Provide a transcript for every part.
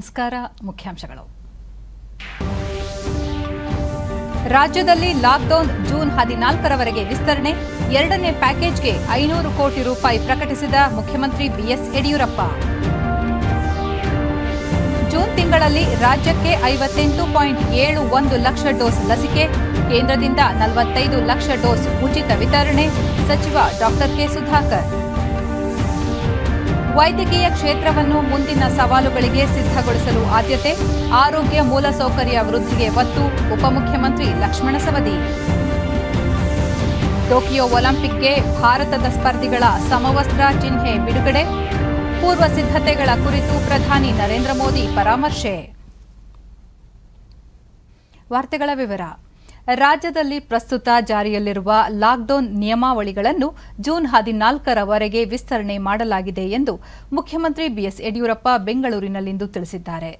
ನಮಸ್ಕಾರ. ಮುಖ್ಯಾಂಶಗಳು. ರಾಜ್ಯದಲ್ಲಿ ಲಾಕ್ಡೌನ್ ಜೂನ್ 14ರವರೆಗೆ ವಿಸ್ತರಣೆ. ಎರಡನೇ ಪ್ಯಾಕೇಜ್ಗೆ 500 ಕೋಟಿ ರೂಪಾಯಿ ಪ್ರಕಟಿಸಿದ ಮುಖ್ಯಮಂತ್ರಿ ಬಿಎಸ್ ಯಡಿಯೂರಪ್ಪ. ಜೂನ್ ತಿಂಗಳಲ್ಲಿ ರಾಜ್ಯಕ್ಕೆ 58.71 ಲಕ್ಷ ಡೋಸ್ ಲಸಿಕೆ. ಕೇಂದ್ರದಿಂದ 45 ಲಕ್ಷ ಡೋಸ್ ಉಚಿತ ವಿತರಣೆ. ಸಚಿವ ಡಾ ಕೆ ಸುಧಾಕರ್. ವೈದ್ಯಕೀಯ ಕ್ಷೇತ್ರವನ್ನು ಮುಂದಿನ ಸವಾಲುಗಳಿಗೆ ಸಿದ್ಧಗೊಳಿಸಲು ಆದ್ಯತೆ. ಆರೋಗ್ಯ ಮೂಲಸೌಕರ್ಯ ವೃದ್ಧಿಗೆ ಒತ್ತು. ಉಪಮುಖ್ಯಮಂತ್ರಿ ಲಕ್ಷ್ಮಣ ಸವದಿ. ಟೋಕಿಯೋ ಒಲಿಂಪಿಕ್ಗೆ ಭಾರತದ ಸ್ಪರ್ಧಿಗಳ ಸಮವಸ್ತ್ರ ಚಿಹ್ನೆ ಬಿಡುಗಡೆ. ಪೂರ್ವ ಸಿದ್ಧತೆಗಳ ಕುರಿತು ಪ್ರಧಾನಿ ನರೇಂದ್ರ ಮೋದಿ ಪರಾಮರ್ಶೆ. ವಾರ್ತೆಗಳ ವಿವರ. ರಾಜ್ಯದಲ್ಲಿ ಪ್ರಸ್ತುತ ಜಾರಿಯಲ್ಲಿರುವ ಲಾಕ್ಡೌನ್ ನಿಯಮಾವಳಿಗಳನ್ನು ಜೂನ್ 14ರವರೆಗೆ ವಿಸ್ತರಣೆ ಮಾಡಲಾಗಿದೆ ಎಂದು ಮುಖ್ಯಮಂತ್ರಿ ಬಿಎಸ್ ಯಡಿಯೂರಪ್ಪ ಬೆಂಗಳೂರಿನಲ್ಲಿಂದು ತಿಳಿಸಿದ್ದಾರೆ.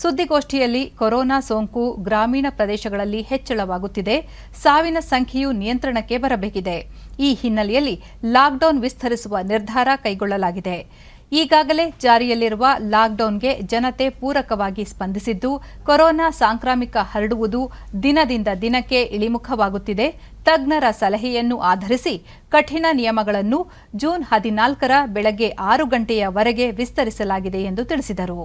ಸುದ್ದಿಗೋಷ್ಠಿಯಲ್ಲಿ ಕೊರೋನಾ ಸೋಂಕು ಗ್ರಾಮೀಣ ಪ್ರದೇಶಗಳಲ್ಲಿ ಹೆಚ್ಚಳವಾಗುತ್ತಿದೆ, ಸಾವಿನ ಸಂಖ್ಯೆಯೂ ನಿಯಂತ್ರಣಕ್ಕೆ ಬರಬೇಕಿದೆ. ಈ ಹಿನ್ನೆಲೆಯಲ್ಲಿ ಲಾಕ್ಡೌನ್ ವಿಸ್ತರಿಸುವ ನಿರ್ಧಾರ ಕೈಗೊಳ್ಳಲಾಗಿದೆ. ಈಗಾಗಲೇ ಜಾರಿಯಲ್ಲಿರುವ ಲಾಕ್ಡೌನ್ಗೆ ಜನತೆ ಪೂರಕವಾಗಿ ಸ್ಪಂದಿಸಿದ್ದು, ಕೊರೋನಾ ಸಾಂಕ್ರಾಮಿಕ ಹರಡುವುದು ದಿನದಿಂದ ದಿನಕ್ಕೆ ಇಳಿಮುಖವಾಗುತ್ತಿದೆ. ತಜ್ಞರ ಸಲಹೆಯನ್ನು ಆಧರಿಸಿ ಕಠಿಣ ನಿಯಮಗಳನ್ನು ಜೂನ್ 14ರ ಬೆಳಗ್ಗೆ 6 ಗಂಟೆಯವರೆಗೆ ವಿಸ್ತರಿಸಲಾಗಿದೆ ಎಂದು ತಿಳಿಸಿದರು.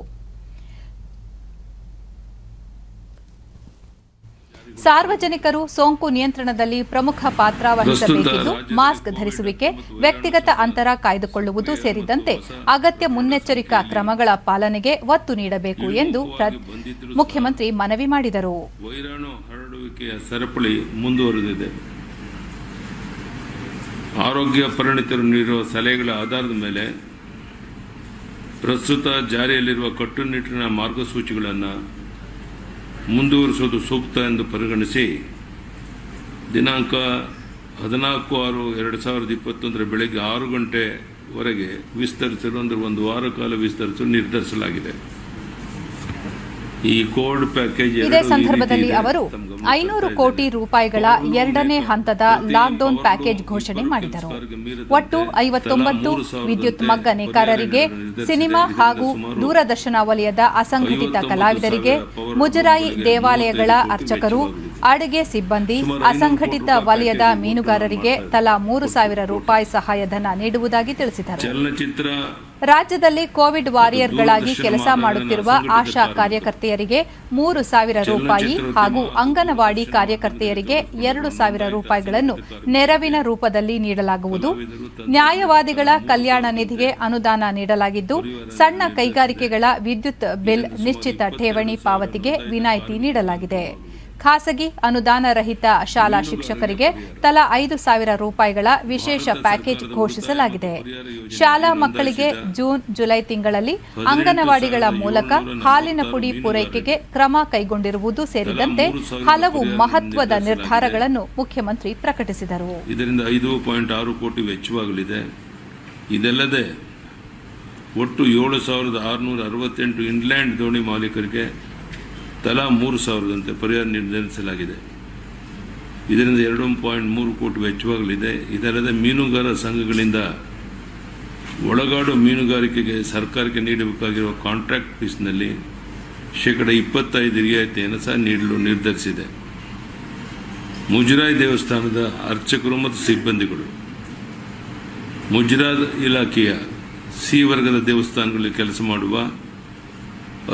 ಸಾರ್ವಜನಿಕರು ಸೋಂಕು ನಿಯಂತ್ರಣದಲ್ಲಿ ಪ್ರಮುಖ ಪಾತ್ರ ವಹಿಸಬೇಕಿದ್ದು, ಮಾಸ್ಕ್ ಧರಿಸುವಿಕೆ, ವ್ಯಕ್ತಿಗತ ಅಂತರ ಕಾಯ್ದುಕೊಳ್ಳುವುದು ಸೇರಿದಂತೆ ಅಗತ್ಯ ಮುನ್ನೆಚ್ಚರಿಕಾ ಕ್ರಮಗಳ ಪಾಲನೆಗೆ ಒತ್ತು ನೀಡಬೇಕು ಎಂದು ಮುಖ್ಯಮಂತ್ರಿ ಮನವಿ ಮಾಡಿದರು. ವೈರಾಣು ಹರಡುವಿಕೆಯ ಸರಪಳಿ ಮುಂದುವರೆದಿದೆ. ಆರೋಗ್ಯ ಪರಿಣಿತರು ನೀಡುವ ಸಲಹೆಗಳ ಆಧಾರದ ಮೇಲೆ ಪ್ರಸ್ತುತ ಜಾರಿಯಲ್ಲಿರುವ ಕಟ್ಟುನಿಟ್ಟಿನ ಮಾರ್ಗಸೂಚಿಗಳನ್ನು ಮುಂದುವರಿಸುವುದು ಸೂಕ್ತ ಎಂದು ಪರಿಗಣಿಸಿ ದಿನಾಂಕ 14/6/2021 ಬೆಳಗ್ಗೆ 6 ಗಂಟೆವರೆಗೆ ವಿಸ್ತರಿಸಲು ಒಂದು ವಾರ ಕಾಲ ವಿಸ್ತರಿಸಲು ನಿರ್ಧರಿಸಲಾಗಿದೆ. ಈ ಕೋವಿಡ್ ಪ್ಯಾಕೇಜ್ ಇದೇ ಸಂದರ್ಭದಲ್ಲಿ ಅವರು 500 ಕೋಟಿ ರೂಪಾಯಿಗಳ ಎರಡನೇ ಹಂತದ ಲಾಕ್ಡೌನ್ ಪ್ಯಾಕೇಜ್ ಘೋಷಣೆ ಮಾಡಿದರು. ಒಟ್ಟು 59 ವಿದ್ಯುತ್ ಮಗ್ಗ ನೇಕಾರರಿಗೆ, ಸಿನಿಮಾ ಹಾಗೂ ದೂರದರ್ಶನ ವಲಯದ ಅಸಂಘಟಿತ ಕಲಾವಿದರಿಗೆ, ಮುಜರಾಯಿ ದೇವಾಲಯಗಳ ಅರ್ಚಕರು, ಅಡುಗೆ ಸಿಬ್ಬಂದಿ, ಅಸಂಘಟಿತ ವಲಯದ ಮೀನುಗಾರರಿಗೆ ತಲಾ 3,000 ರೂಪಾಯಿ ಸಹಾಯಧನ ನೀಡುವುದಾಗಿ ತಿಳಿಸಿದರು. ರಾಜ್ಯದಲ್ಲಿ ಕೋವಿಡ್ ವಾರಿಯರ್ಗಳಾಗಿ ಕೆಲಸ ಮಾಡುತ್ತಿರುವ ಆಶಾ ಕಾರ್ಯಕರ್ತೆಯರಿಗೆ 3,000 ರೂಪಾಯಿ ಹಾಗೂ ಅಂಗನವಾಡಿ ಕಾರ್ಯಕರ್ತೆಯರಿಗೆ 2,000 ರೂಪಾಯಿಗಳನ್ನು ನೆರವಿನ ರೂಪದಲ್ಲಿ ನೀಡಲಾಗುವುದು. ನ್ಯಾಯವಾದಿಗಳ ಕಲ್ಯಾಣ ನಿಧಿಗೆ ಅನುದಾನ ನೀಡಲಾಗಿದ್ದು, ಸಣ್ಣ ಕೈಗಾರಿಕೆಗಳ ವಿದ್ಯುತ್ ಬಿಲ್ ನಿಶ್ಚಿತ ಠೇವಣಿ ಪಾವತಿಗೆ ವಿನಾಯಿತಿ ನೀಡಲಾಗಿದೆ. ಖಾಸಗಿ ಅನುದಾನ ರಹಿತ ಶಾಲಾ ಶಿಕ್ಷಕರಿಗೆ ತಲಾ 5,000 ರೂಪಾಯಿಗಳ ವಿಶೇಷ ಪ್ಯಾಕೇಜ್ ಘೋಷಿಸಲಾಗಿದೆ. ಶಾಲಾ ಮಕ್ಕಳಿಗೆ ಜೂನ್ ಜುಲೈ ತಿಂಗಳಲ್ಲಿ ಅಂಗನವಾಡಿಗಳ ಮೂಲಕ ಹಾಲಿನ ಪುಡಿ ಪೂರೈಕೆಗೆ ಕ್ರಮ ಕೈಗೊಂಡಿರುವುದು ಸೇರಿದಂತೆ ಹಲವು ಮಹತ್ವದ ನಿರ್ಧಾರಗಳನ್ನು ಮುಖ್ಯಮಂತ್ರಿ ಪ್ರಕಟಿಸಿದರು. ಇದರಿಂದ 5.6 ಕೋಟಿ ವೆಚ್ಚವಾಗಲಿದೆ. ಇದಲ್ಲದೆ ಒಟ್ಟು 7,668 ಇನ್ಲ್ಯಾಂಡ್ ದೋಣಿ ಮಾಲೀಕರಿಗೆ ತಲಾ 3,000ದಂತೆ ಪರಿಹಾರ ನಿರ್ಧರಿಸಲಾಗಿದೆ. ಇದರಿಂದ 2.3 ಕೋಟಿ ವೆಚ್ಚವಾಗಲಿದೆ. ಇದಲ್ಲದೆ ಮೀನುಗಾರ ಸಂಘಗಳಿಂದ ಒಳಗಾಡು ಮೀನುಗಾರಿಕೆಗೆ ಸರ್ಕಾರಕ್ಕೆ ನೀಡಬೇಕಾಗಿರುವ ಕಾಂಟ್ರಾಕ್ಟ್ ಫೀಸ್ನಲ್ಲಿ %25 ರಿಯಾಯಿತಿಯನ್ನು ಸಹ ನೀಡಲು ನಿರ್ಧರಿಸಿದೆ. ಮುಜರಾಯಿ ದೇವಸ್ಥಾನದ ಅರ್ಚಕರು ಮತ್ತು ಸಿಬ್ಬಂದಿಗಳು, ಮುಜರಾಯಿ ಇಲಾಖೆಯ ಸಿ ವರ್ಗದ ದೇವಸ್ಥಾನಗಳಲ್ಲಿ ಕೆಲಸ ಮಾಡುವ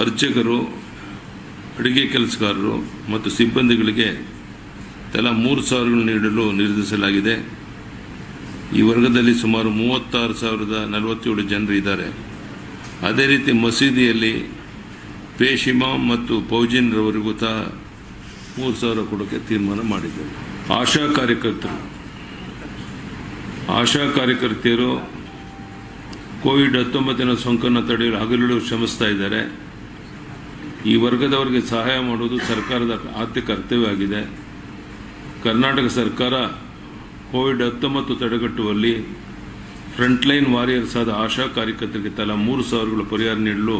ಅರ್ಚಕರು, ಅಡುಗೆ ಕೆಲಸಗಾರರು ಮತ್ತು ಸಿಬ್ಬಂದಿಗಳಿಗೆ ತಲಾ 3,000 ನೀಡಲು ನಿರ್ಧರಿಸಲಾಗಿದೆ. ಈ ವರ್ಗದಲ್ಲಿ ಸುಮಾರು 36,047 ಜನರು ಇದ್ದಾರೆ. ಅದೇ ರೀತಿ ಮಸೀದಿಯಲ್ಲಿ ಪೇಶಿಮಾಮ್ ಮತ್ತು ಪೌಜಿನ್ರವರಿಗೂ ಸಹ 3,000 ಕೊಡೋಕ್ಕೆ ತೀರ್ಮಾನ ಮಾಡಿದ್ದಾರೆ. ಆಶಾ ಕಾರ್ಯಕರ್ತೆಯರು ಕೋವಿಡ್-19 ಸೋಂಕನ್ನು ತಡೆಯಲು ಹಗಲಿರುಳು ಶ್ರಮಿಸ್ತಾ ಇದ್ದಾರೆ. ಈ ವರ್ಗದವರಿಗೆ ಸಹಾಯ ಮಾಡುವುದು ಸರ್ಕಾರದ ಆದ್ಯ ಕರ್ತವ್ಯವಾಗಿದೆ. ಕರ್ನಾಟಕ ಸರ್ಕಾರ ಕೋವಿಡ್-19 ತಡೆಗಟ್ಟುವಲ್ಲಿ ಫ್ರಂಟ್ಲೈನ್ ವಾರಿಯರ್ಸ್ ಆದ ಆಶಾ ಕಾರ್ಯಕರ್ತರಿಗೆ ತಲಾ 3,000 ಪರಿಹಾರ ನೀಡಲು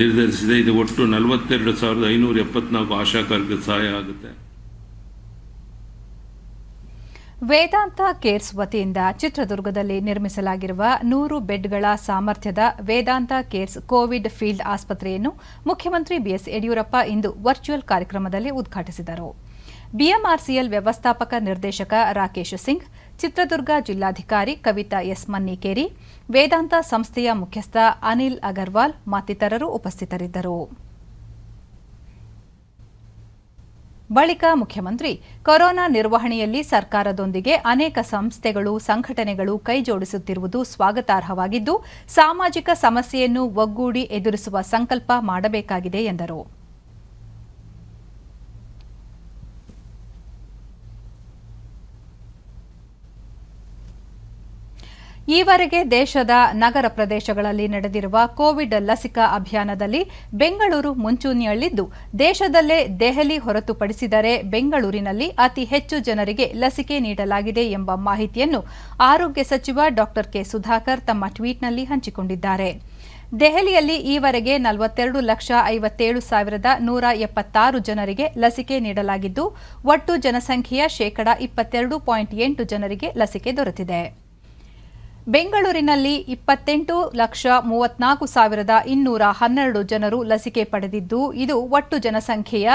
ನಿರ್ಧರಿಸಿದೆ. ಇದು ಒಟ್ಟು 42,574 ಆಶಾ ಕಾರ್ಯಕರ್ತರಿಗೆ ಸಹಾಯ ಆಗುತ್ತೆ. ವೇದಾಂತ ಕೇರ್ಸ್ ವತಿಯಿಂದ ಚಿತ್ರದುರ್ಗದಲ್ಲಿ ನಿರ್ಮಿಸಲಾಗಿರುವ 100 ಬೆಡ್ಗಳ ಸಾಮರ್ಥ್ಯದ ವೇದಾಂತ ಕೇರ್ಸ್ ಕೋವಿಡ್ ಫೀಲ್ಡ್ ಆಸ್ಪತ್ರೆಯನ್ನು ಮುಖ್ಯಮಂತ್ರಿ ಬಿಎಸ್ ಯಡಿಯೂರಪ್ಪ ಇಂದು ವರ್ಚುವಲ್ ಕಾರ್ಯಕ್ರಮದಲ್ಲಿ ಉದ್ಘಾಟಿಸಿದರು. ಬಿಎಂಆರ್ಸಿಎಲ್ ವ್ಯವಸ್ಥಾಪಕ ನಿರ್ದೇಶಕ ರಾಕೇಶ್ ಸಿಂಗ್, ಚಿತ್ರದುರ್ಗ ಜಿಲ್ಲಾಧಿಕಾರಿ ಕವಿತಾ ಎಸ್ ಮನ್ನಿಕೇರಿ, ವೇದಾಂತ ಸಂಸ್ಥೆಯ ಮುಖ್ಯಸ್ಥ ಅನಿಲ್ ಅಗರ್ವಾಲ್ ಮತ್ತಿತರರು ಉಪಸ್ಥಿತರಿದ್ದರು. ಬಳಿಕ ಮುಖ್ಯಮಂತ್ರಿ ಕೊರೋನಾ ನಿರ್ವಹಣೆಯಲ್ಲಿ ಸರ್ಕಾರದೊಂದಿಗೆ ಅನೇಕ ಸಂಸ್ಥೆಗಳು, ಸಂಘಟನೆಗಳು ಕೈಜೋಡಿಸುತ್ತಿರುವುದು ಸ್ವಾಗತಾರ್ಹವಾಗಿದ್ದು, ಸಾಮಾಜಿಕ ಸಮಸ್ಯೆಯನ್ನು ಒಗ್ಗೂಡಿ ಎದುರಿಸುವ ಸಂಕಲ್ಪ ಮಾಡಬೇಕಾಗಿದೆ ಎಂದರು. ಈವರೆಗೆ ದೇಶದ ನಗರ ಪ್ರದೇಶಗಳಲ್ಲಿ ನಡೆದಿರುವ ಕೋವಿಡ್ ಲಸಿಕಾ ಅಭಿಯಾನದಲ್ಲಿ ಬೆಂಗಳೂರು ಮುಂಚೂಣಿಯಲ್ಲಿದ್ದು, ದೇಶದಲ್ಲೇ ದೆಹಲಿ ಹೊರತುಪಡಿಸಿದರೆ ಬೆಂಗಳೂರಿನಲ್ಲಿ ಅತಿ ಹೆಚ್ಚು ಜನರಿಗೆ ಲಸಿಕೆ ನೀಡಲಾಗಿದೆ ಎಂಬ ಮಾಹಿತಿಯನ್ನು ಆರೋಗ್ಯ ಸಚಿವ ಡಾ ಕೆ ಸುಧಾಕರ್ ತಮ್ಮ ಟ್ವೀಟ್ನಲ್ಲಿ ಹಂಚಿಕೊಂಡಿದ್ದಾರೆ. ದೆಹಲಿಯಲ್ಲಿ ಈವರೆಗೆ 42,57,176 ಜನರಿಗೆ ಲಸಿಕೆ ನೀಡಲಾಗಿದ್ದು, ಒಟ್ಟು ಜನಸಂಖ್ಯೆಯ ಶೇಕಡಾ 22.8 ಜನರಿಗೆ ಲಸಿಕೆ ದೊರೆತಿದೆ. ಬೆಂಗಳೂರಿನಲ್ಲಿ 28,34,212 ಜನರು ಲಸಿಕೆ ಪಡೆದಿದ್ದು, ಇದು ಒಟ್ಟು ಜನಸಂಖ್ಯೆಯ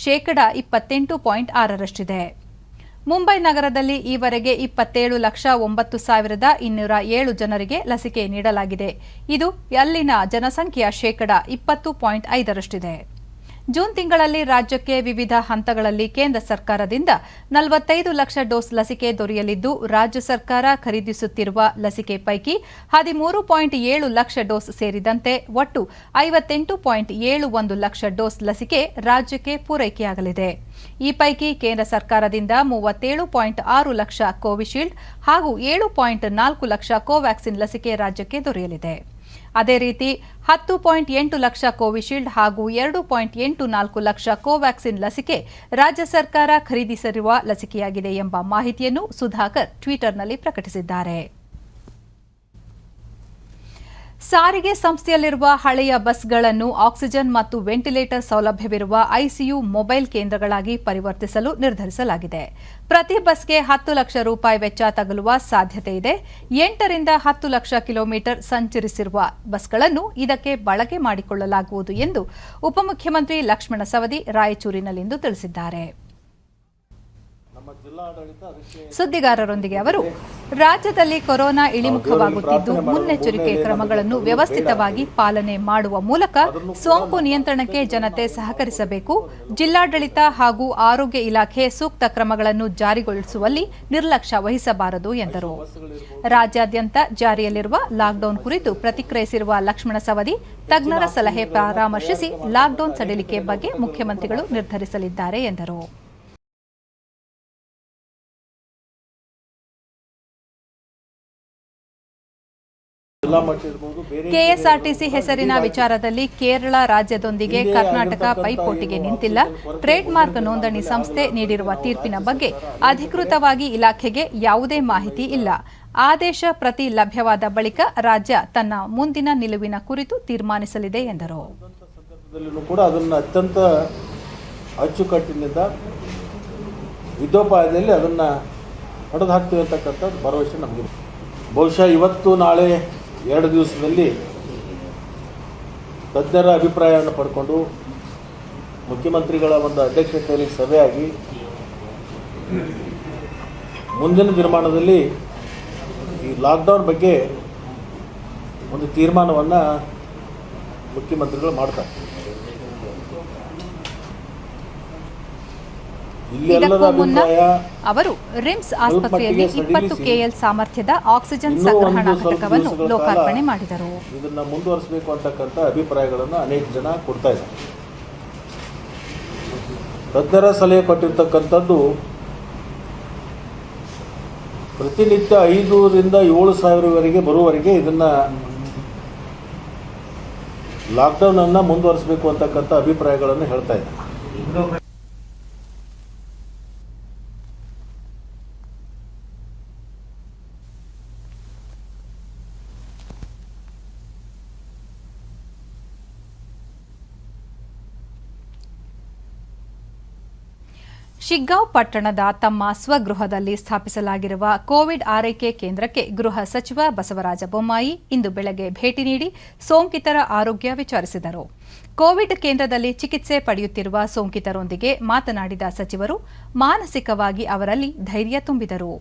ಶೇಕಡಾ 28.6ರಷ್ಟಿದೆ. ಮುಂಬೈ ನಗರದಲ್ಲಿ ಈವರೆಗೆ 27,09,207 ಜನರಿಗೆ ಲಸಿಕೆ ನೀಡಲಾಗಿದೆ. ಇದು ಅಲ್ಲಿನ ಜನಸಂಖ್ಯೆಯ ಶೇಕಡಾ 20.5ರಷ್ಟಿದೆ. ಜೂನ್ ತಿಂಗಳಲ್ಲಿ ರಾಜ್ಯಕ್ಕೆ ವಿವಿಧ ಹಂತಗಳಲ್ಲಿ ಕೇಂದ್ರ ಸರ್ಕಾರದಿಂದ 45 ಲಕ್ಷ ಡೋಸ್ ಲಸಿಕೆ ದೊರೆಯಲಿದ್ದು, ರಾಜ್ಯ ಸರ್ಕಾರ ಖರೀದಿಸುತ್ತಿರುವ ಲಸಿಕೆ ಪೈಕಿ 13.7 ಲಕ್ಷ ಡೋಸ್ ಸೇರಿದಂತೆ ಒಟ್ಟು 58.71 ಲಕ್ಷ ಡೋಸ್ ಲಸಿಕೆ ರಾಜ್ಯಕ್ಕೆ ಪೂರೈಕೆಯಾಗಲಿದೆ. ಈ ಪೈಕಿ ಕೇಂದ್ರ ಸರ್ಕಾರದಿಂದ 37.6 ಲಕ್ಷ ಕೋವಿಶೀಲ್ಡ್ ಹಾಗೂ 7.4 ಲಕ್ಷ ಕೋವ್ಯಾಕ್ಸಿನ್ ಲಸಿಕೆ ರಾಜ್ಯಕ್ಕೆ ದೊರೆಯಲಿದೆ. ಅದೇ ರೀತಿ 10.8 ಲಕ್ಷ ಕೋವಿಶೀಲ್ಡ್ ಹಾಗೂ 2.84 ಲಕ್ಷ ಕೋವ್ಯಾಕ್ಸಿನ್ ಲಸಿಕೆ ರಾಜ್ಯ ಸರ್ಕಾರ ಖರೀದಿಸಿರುವ ಲಸಿಕೆಯಾಗಿದೆ ಎಂಬ ಮಾಹಿತಿಯನ್ನು ಸುಧಾಕರ್ ಟ್ವಿಟರ್ನಲ್ಲಿ ಪ್ರಕಟಿಸಿದ್ದಾರೆ. ಸಾರಿಗೆ ಸಂಸ್ಥೆಯಲ್ಲಿರುವ ಹಳೆಯ ಬಸ್ಗಳನ್ನು ಆಕ್ಸಿಜನ್ ಮತ್ತು ವೆಂಟಿಲೇಟರ್ ಸೌಲಭ್ಯವಿರುವ ಐಸಿಯು ಮೊಬೈಲ್ ಕೇಂದ್ರಗಳಾಗಿ ಪರಿವರ್ತಿಸಲು ನಿರ್ಧರಿಸಲಾಗಿದೆ. ಪ್ರತಿ ಬಸ್ಗೆ 10 ಲಕ್ಷ ರೂಪಾಯಿ ವೆಚ್ಚ ತಗುಲುವ ಸಾಧ್ಯತೆ ಇದೆ. 8 ರಿಂದ 10 ಲಕ್ಷ ಕಿಲೋಮೀಟರ್ ಸಂಚರಿಸಿರುವ ಬಸ್ಗಳನ್ನು ಇದಕ್ಕೆ ಬಳಕೆ ಮಾಡಿಕೊಳ್ಳಲಾಗುವುದು ಎಂದು ಉಪಮುಖ್ಯಮಂತ್ರಿ ಲಕ್ಷ್ಮಣ ಸವದಿ ರಾಯಚೂರಿನಲ್ಲಿಂದು ತಿಳಿಸಿದ್ದಾರೆ. ಸುದ್ದಿಗಾರರೊಂದಿಗೆ ಅವರು, ರಾಜ್ಯದಲ್ಲಿ ಕೊರೋನಾ ಇಳಿಮುಖವಾಗುತ್ತಿದ್ದು, ಮುನ್ನೆಚ್ಚರಿಕೆ ಕ್ರಮಗಳನ್ನು ವ್ಯವಸ್ಥಿತವಾಗಿ ಪಾಲನೆ ಮಾಡುವ ಮೂಲಕ ಸೋಂಕು ನಿಯಂತ್ರಣಕ್ಕೆ ಜನತೆ ಸಹಕರಿಸಬೇಕು. ಜಿಲ್ಲಾಡಳಿತ ಹಾಗೂ ಆರೋಗ್ಯ ಇಲಾಖೆ ಸೂಕ್ತ ಕ್ರಮಗಳನ್ನು ಜಾರಿಗೊಳಿಸುವಲ್ಲಿ ನಿರ್ಲಕ್ಷ್ಯ ವಹಿಸಬಾರದು ಎಂದರು. ರಾಜ್ಯಾದ್ಯಂತ ಜಾರಿಯಲ್ಲಿರುವ ಲಾಕ್ಡೌನ್ ಕುರಿತು ಪ್ರತಿಕ್ರಿಯಿಸಿರುವ ಲಕ್ಷ್ಮಣ ಸವದಿ, ತಜ್ಞರ ಸಲಹೆ ಪರಾಮರ್ಶಿಸಿ ಲಾಕ್ಡೌನ್ ಸಡಿಲಿಕೆ ಬಗ್ಗೆ ಮುಖ್ಯಮಂತ್ರಿಗಳು ನಿರ್ಧರಿಸಲಿದ್ದಾರೆ ಎಂದರು. ಕೆಎಸ್ಆರ್ಟಿಸಿ ಹೆಸರಿನ ವಿಚಾರದಲ್ಲಿ ಕೇರಳ ರಾಜ್ಯದೊಂದಿಗೆ ಕರ್ನಾಟಕ ಪೈಪೋಟಿಗೆ ನಿಂತಿಲ್ಲ. ಟ್ರೇಡ್ ಮಾರ್ಕ್ ನೋಂದಣಿ ಸಂಸ್ಥೆ ನೀಡಿರುವ ತೀರ್ಪಿನ ಬಗ್ಗೆ ಅಧಿಕೃತವಾಗಿ ಇಲಾಖೆಗೆ ಯಾವುದೇ ಮಾಹಿತಿ ಇಲ್ಲ. ಆದೇಶ ಪ್ರತಿ ಲಭ್ಯವಾದ ಬಳಿಕ ರಾಜ್ಯ ತನ್ನ ಮುಂದಿನ ನಿಲುವಿನ ಕುರಿತು ತೀರ್ಮಾನಿಸಲಿದೆ ಎಂದರು. ಅತ್ಯಂತ ಅಚ್ಚುಕಟ್ಟಿನಿಂದ ವಿದ್ಯೋಪಾಯದಲ್ಲಿ ಅದನ್ನು ಹೊಡೆದು ಹಾಕ್ತೀವಿ ಅಂತಕ್ಕಂಥದ್ದು ಭರವಸೆ ನಮಗೆ. ಬಹುಶಃ ಇವತ್ತು ನಾಳೆ 2 ದಿವಸದಲ್ಲಿ ತಜ್ಞರ ಅಭಿಪ್ರಾಯವನ್ನು ಪಡ್ಕೊಂಡು ಮುಖ್ಯಮಂತ್ರಿಗಳ ಒಂದು ಅಧ್ಯಕ್ಷತೆಯಲ್ಲಿ ಸಭೆಯಾಗಿ ಮುಂದಿನ ದಿನಮಾನದಲ್ಲಿ ಈ ಲಾಕ್ಡೌನ್ ಬಗ್ಗೆ ಒಂದು ತೀರ್ಮಾನವನ್ನು ಮುಖ್ಯಮಂತ್ರಿಗಳು ಮಾಡ್ತಾರೆ. ಇದಕ್ಕೂ ಮುನ್ನ ಅವರು ರಿಮ್ಸ್ ಆಸ್ಪತ್ರೆಯಲ್ಲಿ 20 ಕೆಎಲ್ ಸಾಮರ್ಥ್ಯದ ಆಕ್ಸಿಜನ್ ಸಂಗ್ರಹಣಾ ಘಟಕವನ್ನು ಲೋಕಾರ್ಪಣೆ ಮಾಡಿದರು. ಇದನ್ನು ಮುಂದುವರಿಸಬೇಕು ಅಂತಕ್ಕಂಥ ಅಭಿಪ್ರಾಯಗಳನ್ನು ಅನೇಕ ಜನ ಕೊಡ್ತಾ ಇದ್ದಾರೆ. ತಜ್ಞರ ಸಲಹೆ ಕೊಟ್ಟಿರ್ತಕ್ಕಂಥದ್ದು ಪ್ರತಿನಿತ್ಯ 5 ರಿಂದ 7 ಸಾವಿರವರೆಗೆ ಬರುವವರೆಗೆ ಇದನ್ನು ಲಾಕ್ಡೌನನ್ನು ಮುಂದುವರಿಸಬೇಕು ಅಂತಕ್ಕಂಥ ಅಭಿಪ್ರಾಯಗಳನ್ನು ಹೇಳ್ತಾ ಇದ್ದಾರೆ. ಶಿಗ್ಗಾಂವ್ ಪಟ್ಟಣದ ತಮ್ಮ ಸ್ವಗೃಹದಲ್ಲಿ ಸ್ಥಾಪಿಸಲಾಗಿರುವ ಕೋವಿಡ್ ಆರೈಕೆ ಕೇಂದ್ರಕ್ಕೆ ಗೃಹ ಸಚಿವ ಬಸವರಾಜ ಬೊಮ್ಮಾಯಿ ಇಂದು ಬೆಳಗ್ಗೆ ಭೇಟಿ ನೀಡಿ ಸೋಂಕಿತರ ಆರೋಗ್ಯ ವಿಚಾರಿಸಿದರು. ಕೋವಿಡ್ ಕೇಂದ್ರದಲ್ಲಿ ಚಿಕಿತ್ಸೆ ಪಡೆಯುತ್ತಿರುವ ಸೋಂಕಿತರೊಂದಿಗೆ ಮಾತನಾಡಿದ ಸಚಿವರು ಮಾನಸಿಕವಾಗಿ ಅವರಲ್ಲಿ ಧೈರ್ಯ ತುಂಬಿದರು.